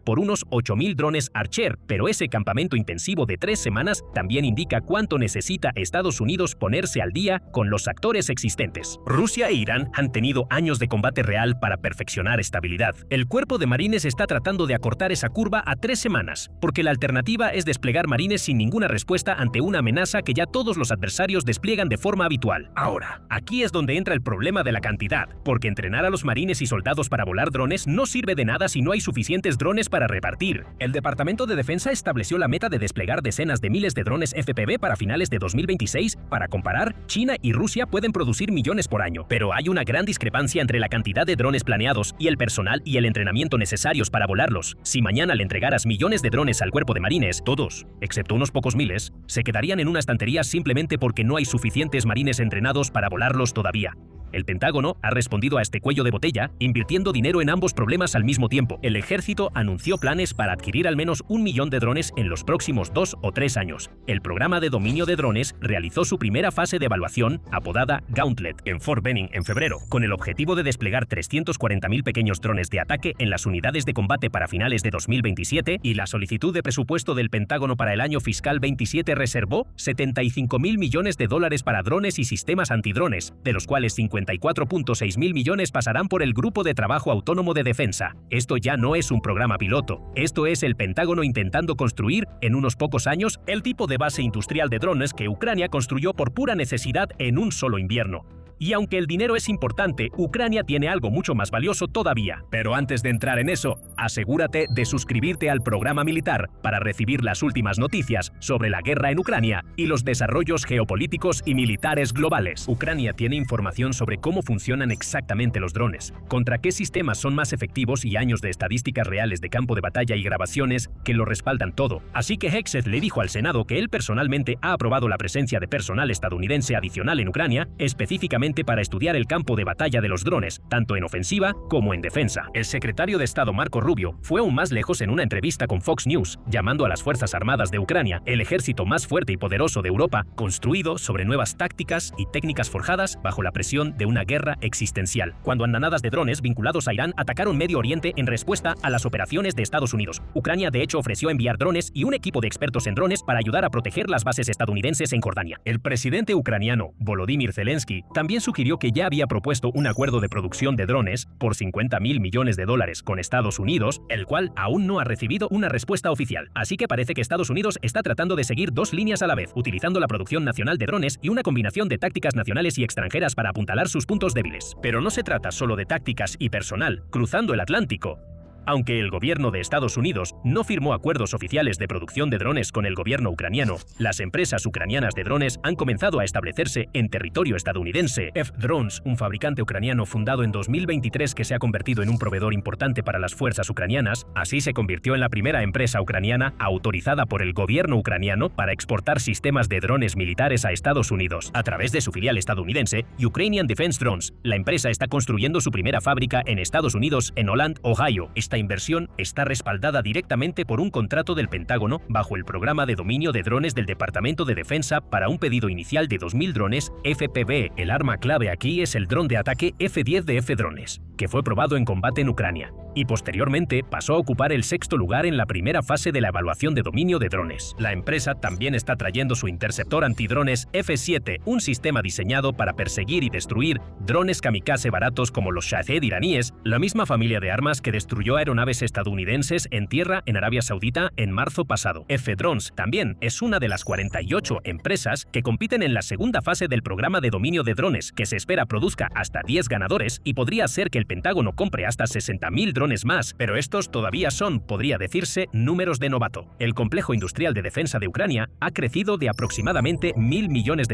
por unos 8.000 drones Archer, pero ese campamento intensivo de 3 semanas también indica cuánto necesita Estados Unidos ponerse al día con los actores existentes. Rusia e Irán han tenido años de combate real para perfeccionar estabilidad. El Cuerpo de Marines está tratando de acortar esa curva a 3 semanas, porque la alternativa es desplegar marines sin ninguna respuesta ante una amenaza que ya todos los adversarios despliegan de forma habitual. Ahora, aquí es donde entra el problema de la cantidad, porque entrenar a los marines y soldados para volar drones no sirve de nada si no hay suficientes drones para repartir. El Departamento de Defensa estableció la meta de desplegar decenas de miles de drones FPV para finales de 2026. Para comparar, China y Rusia pueden producir millones por año, pero hay una gran discrepancia entre la cantidad de drones planeados y el personal y el entrenamiento necesarios para volarlos. Si mañana le entregaras millones de drones al Cuerpo de Marines, todos, excepto unos pocos miles, se quedarían en una estantería simplemente porque no hay suficientes marines entrenados para volarlos todavía. El Pentágono ha respondido a este cuello de botella invirtiendo dinero en ambos problemas al mismo tiempo. El ejército anunció planes para adquirir al menos 1 millón de drones en los próximos 2 o 3 años. El programa de dominio de drones realizó su primera fase de evaluación, apodada Gauntlet, en Fort Benning en febrero, con el objetivo de desplegar 340.000 pequeños drones de ataque en las unidades de combate para finales de 2027, y la solicitud de presupuesto del Pentágono para el año fiscal 27 reservó $75.000 millones para drones y sistemas antidrones, de los cuales 54.6 mil millones pasarán por el Grupo de Trabajo Autónomo de Defensa. Esto ya no es un programa piloto. Esto es el Pentágono intentando construir, en unos pocos años, el tipo de base industrial de drones que Ucrania construyó por pura necesidad en un solo invierno. Y aunque el dinero es importante, Ucrania tiene algo mucho más valioso todavía. Pero antes de entrar en eso, asegúrate de suscribirte al programa militar para recibir las últimas noticias sobre la guerra en Ucrania y los desarrollos geopolíticos y militares globales. Ucrania tiene información sobre cómo funcionan exactamente los drones, contra qué sistemas son más efectivos y años de estadísticas reales de campo de batalla y grabaciones que lo respaldan todo. Así que Hegseth le dijo al Senado que él personalmente ha aprobado la presencia de personal estadounidense adicional en Ucrania, específicamente para estudiar el campo de batalla de los drones, tanto en ofensiva como en defensa. El secretario de Estado Marco Rubio fue aún más lejos en una entrevista con Fox News, llamando a las Fuerzas Armadas de Ucrania el ejército más fuerte y poderoso de Europa, construido sobre nuevas tácticas y técnicas forjadas bajo la presión de una guerra existencial. Cuando andanadas de drones vinculados a Irán atacaron Medio Oriente en respuesta a las operaciones de Estados Unidos, Ucrania de hecho ofreció enviar drones y un equipo de expertos en drones para ayudar a proteger las bases estadounidenses en Jordania. El presidente ucraniano, Volodymyr Zelensky, también sugirió que ya había propuesto un acuerdo de producción de drones por $50.000 millones con Estados Unidos, el cual aún no ha recibido una respuesta oficial. Así que parece que Estados Unidos está tratando de seguir 2 líneas a la vez, utilizando la producción nacional de drones y una combinación de tácticas nacionales y extranjeras para apuntalar sus puntos débiles. Pero no se trata solo de tácticas y personal cruzando el Atlántico. Aunque el gobierno de Estados Unidos no firmó acuerdos oficiales de producción de drones con el gobierno ucraniano, las empresas ucranianas de drones han comenzado a establecerse en territorio estadounidense. F-Drones, un fabricante ucraniano fundado en 2023 que se ha convertido en un proveedor importante para las fuerzas ucranianas, así se convirtió en la primera empresa ucraniana autorizada por el gobierno ucraniano para exportar sistemas de drones militares a Estados Unidos. A través de su filial estadounidense, Ukrainian Defense Drones, la empresa está construyendo su primera fábrica en Estados Unidos, en Oland, Ohio. Esta inversión está respaldada directamente por un contrato del Pentágono bajo el programa de dominio de drones del Departamento de Defensa para un pedido inicial de 2.000 drones FPV. El arma clave aquí es el dron de ataque F-10 de F-Drones. que fue probado en combate en Ucrania, y posteriormente pasó a ocupar el sexto lugar en la primera fase de la evaluación de dominio de drones. La empresa también está trayendo su interceptor antidrones F-7, un sistema diseñado para perseguir y destruir drones kamikaze baratos como los Shahed iraníes, la misma familia de armas que destruyó aeronaves estadounidenses en tierra en Arabia Saudita en marzo pasado. F-Drones también es una de las 48 empresas que compiten en la segunda fase del programa de dominio de drones, que se espera produzca hasta 10 ganadores y podría ser que el Pentágono compre hasta 60.000 drones más, pero estos todavía son, podría decirse, números de novato. El complejo industrial de defensa de Ucrania ha crecido de aproximadamente $1.000 millones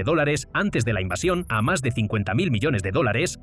antes de la invasión a más de $50.000 millones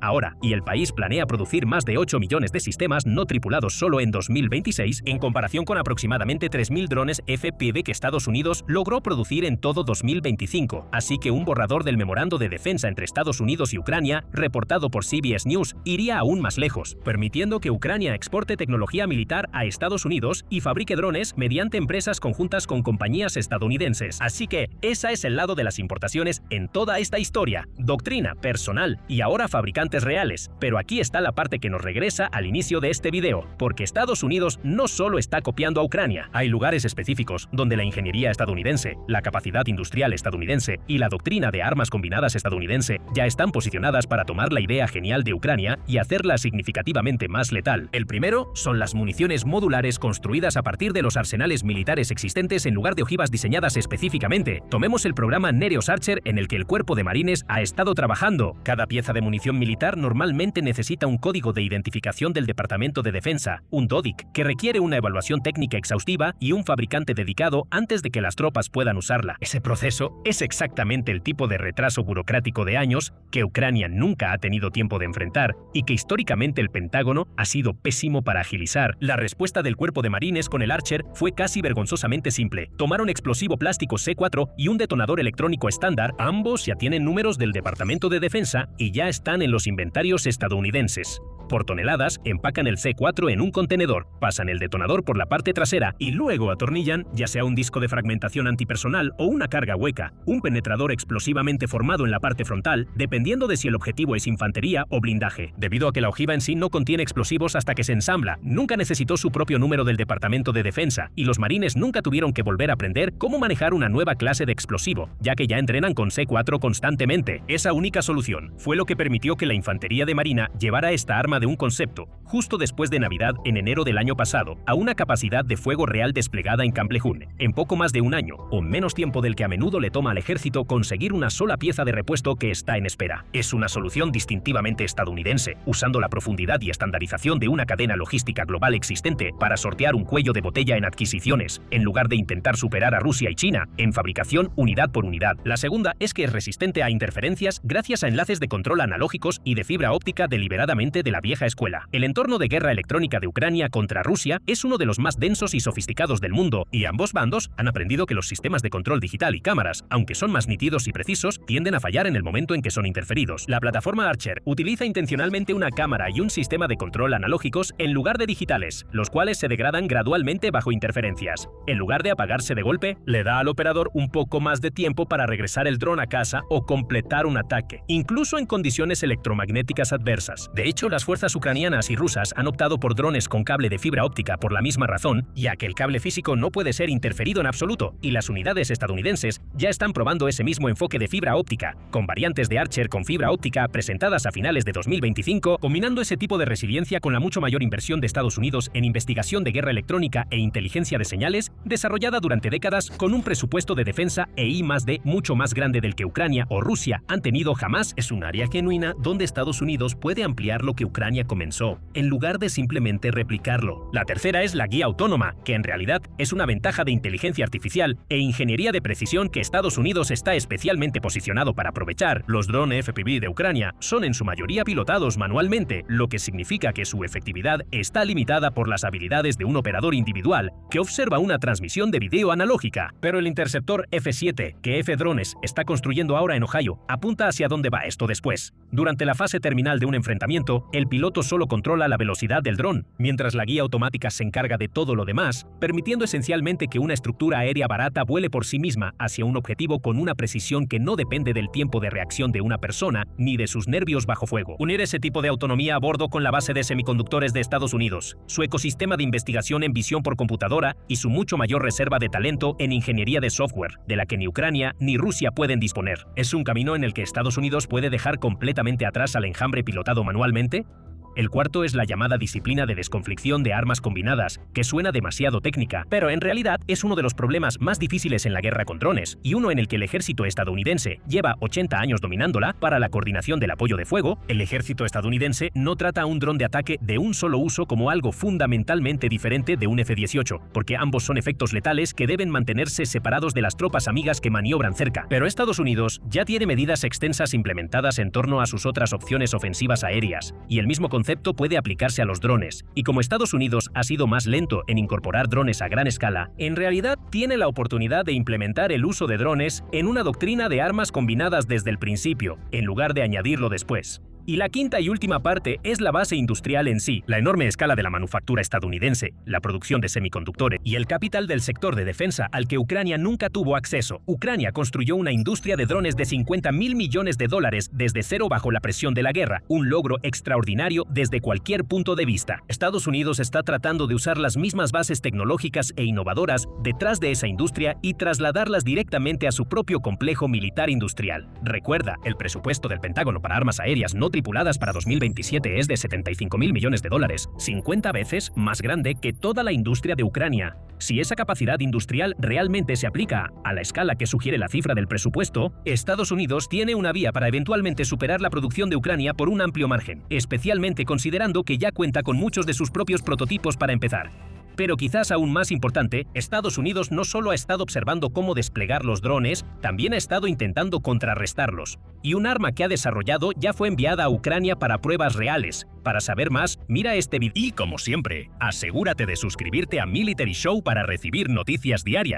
ahora, y el país planea producir más de 8 millones de sistemas no tripulados solo en 2026, en comparación con aproximadamente 3.000 drones FPV que Estados Unidos logró producir en todo 2025, así que un borrador del memorando de defensa entre Estados Unidos y Ucrania, reportado por CBS News, iría aún más lejos, permitiendo que Ucrania exporte tecnología militar a Estados Unidos y fabrique drones mediante empresas conjuntas con compañías estadounidenses. Así que ese es el lado de las importaciones en toda esta historia: doctrina, personal y ahora fabricantes reales. Pero aquí está la parte que nos regresa al inicio de este video, porque Estados Unidos no solo está copiando a Ucrania. Hay lugares específicos donde la ingeniería estadounidense, la capacidad industrial estadounidense y la doctrina de armas combinadas estadounidense ya están posicionadas para tomar la idea genial de Ucrania y hacerla significativamente más letal. El primero son las municiones modulares construidas a partir de los arsenales militares existentes en lugar de ojivas diseñadas específicamente. Tomemos el programa Nereos Archer, en el que el Cuerpo de Marines ha estado trabajando. Cada pieza de munición militar normalmente necesita un código de identificación del Departamento de Defensa, un DODIC, que requiere una evaluación técnica exhaustiva y un fabricante dedicado antes de que las tropas puedan usarla. Ese proceso es exactamente el tipo de retraso burocrático de años que Ucrania nunca ha tenido tiempo de enfrentar y que históricamente el Pentágono ha sido pésimo para agilizar. La respuesta del Cuerpo de Marines con el Archer fue casi vergonzosamente simple. Tomaron explosivo plástico C4 y un detonador electrónico estándar. Ambos ya tienen números del Departamento de Defensa y ya están en los inventarios estadounidenses. Por toneladas, empacan el C4 en un contenedor, pasan el detonador por la parte trasera y luego atornillan ya sea un disco de fragmentación antipersonal o una carga hueca, un penetrador explosivamente formado en la parte frontal, dependiendo de si el objetivo es infantería o blindaje. Debido a que la ojiva en sí no contiene explosivos hasta que se ensambla, nunca necesitó su propio número del Departamento de Defensa, y los marines nunca tuvieron que volver a aprender cómo manejar una nueva clase de explosivo, ya que ya entrenan con C4 constantemente. Esa única solución fue lo que permitió que la infantería de marina llevara esta arma de un concepto, justo después de Navidad en enero del año pasado, a una capacidad de fuego real desplegada en Camp Lejeune, en poco más de un año, o menos tiempo del que a menudo le toma al ejército conseguir una sola pieza de repuesto que está en espera. Es una solución distintivamente estadounidense, usando la profundidad y estandarización de una cadena logística global existente para sortear un cuello de botella en adquisiciones, en lugar de intentar superar a Rusia y China en fabricación unidad por unidad. La segunda es que es resistente a interferencias gracias a enlaces de control analógicos y de fibra óptica deliberadamente de la vieja escuela. El entorno de guerra electrónica de Ucrania contra Rusia es uno de los más densos y sofisticados del mundo, y ambos bandos han aprendido que los sistemas de control digital y cámaras, aunque son más nítidos y precisos, tienden a fallar en el momento en que son interferidos. La plataforma Archer utiliza intencionalmente una cámara y un sistema de control analógicos en lugar de digitales, los cuales se degradan gradualmente bajo interferencias. En lugar de apagarse de golpe, le da al operador un poco más de tiempo para regresar el dron a casa o completar un ataque, incluso en condiciones electromagnéticas adversas. De hecho, las fuerzas ucranianas y rusas han optado por drones con cable de fibra óptica por la misma razón, ya que el cable físico no puede ser interferido en absoluto, y las unidades estadounidenses ya están probando ese mismo enfoque de fibra óptica, con variantes de Archer con fibra óptica presentadas a finales de 2025, combinando ese tipo de resiliencia con la mucho mayor inversión de Estados Unidos en investigación de guerra electrónica e inteligencia de señales, desarrollada durante décadas con un presupuesto de defensa e I+D mucho más grande del que Ucrania o Rusia han tenido jamás. Es un área genuina donde Estados Unidos puede ampliar lo que Ucrania comenzó, en lugar de simplemente replicarlo. La tercera es la guía autónoma, que en realidad es una ventaja de inteligencia artificial e ingeniería de precisión que Estados Unidos está especialmente posicionado para aprovechar. Los drones FPV de Ucrania son en su mayoría pilotados manualmente, lo que significa que su efectividad está limitada por las habilidades de un operador individual que observa una transmisión de video analógica. Pero el interceptor F-7, que F-Drones está construyendo ahora en Ohio, apunta hacia dónde va esto después. Durante la fase terminal de un enfrentamiento, el piloto solo controla la velocidad del dron, mientras la guía automática se encarga de todo lo demás, permitiendo esencialmente que una estructura aérea barata vuele por sí misma hacia un objetivo con una precisión que no depende del tiempo de reacción de una persona ni de sus nervios bajo fuego. Unir ese tipo de autonomía a bordo con la base de semiconductores de Estados Unidos, su ecosistema de investigación en visión por computadora y su mucho mayor reserva de talento en ingeniería de software, de la que ni Ucrania ni Rusia pueden disponer. ¿Es un camino en el que Estados Unidos puede dejar completamente atrás al enjambre pilotado manualmente? El cuarto es la llamada disciplina de desconflicción de armas combinadas, que suena demasiado técnica, pero en realidad es uno de los problemas más difíciles en la guerra con drones, y uno en el que el ejército estadounidense lleva 80 años dominándola. Para la coordinación del apoyo de fuego, el ejército estadounidense no trata a un dron de ataque de un solo uso como algo fundamentalmente diferente de un F-18, porque ambos son efectos letales que deben mantenerse separados de las tropas amigas que maniobran cerca. Pero Estados Unidos ya tiene medidas extensas implementadas en torno a sus otras opciones ofensivas aéreas, y el mismo concepto puede aplicarse a los drones, y como Estados Unidos ha sido más lento en incorporar drones a gran escala, en realidad tiene la oportunidad de implementar el uso de drones en una doctrina de armas combinadas desde el principio, en lugar de añadirlo después. Y la quinta y última parte es la base industrial en sí, la enorme escala de la manufactura estadounidense, la producción de semiconductores y el capital del sector de defensa al que Ucrania nunca tuvo acceso. Ucrania construyó una industria de drones de $50.000 millones desde cero bajo la presión de la guerra, un logro extraordinario desde cualquier punto de vista. Estados Unidos está tratando de usar las mismas bases tecnológicas e innovadoras detrás de esa industria y trasladarlas directamente a su propio complejo militar industrial. Recuerda, el presupuesto del Pentágono para armas aéreas no tripuladas para 2027 es de $75.000 millones, 50 veces más grande que toda la industria de Ucrania. Si esa capacidad industrial realmente se aplica a la escala que sugiere la cifra del presupuesto, Estados Unidos tiene una vía para eventualmente superar la producción de Ucrania por un amplio margen, especialmente considerando que ya cuenta con muchos de sus propios prototipos para empezar. Pero quizás aún más importante, Estados Unidos no solo ha estado observando cómo desplegar los drones, también ha estado intentando contrarrestarlos. Y un arma que ha desarrollado ya fue enviada a Ucrania para pruebas reales. Para saber más, mira este video. Y como siempre, asegúrate de suscribirte a Military Show para recibir noticias diarias.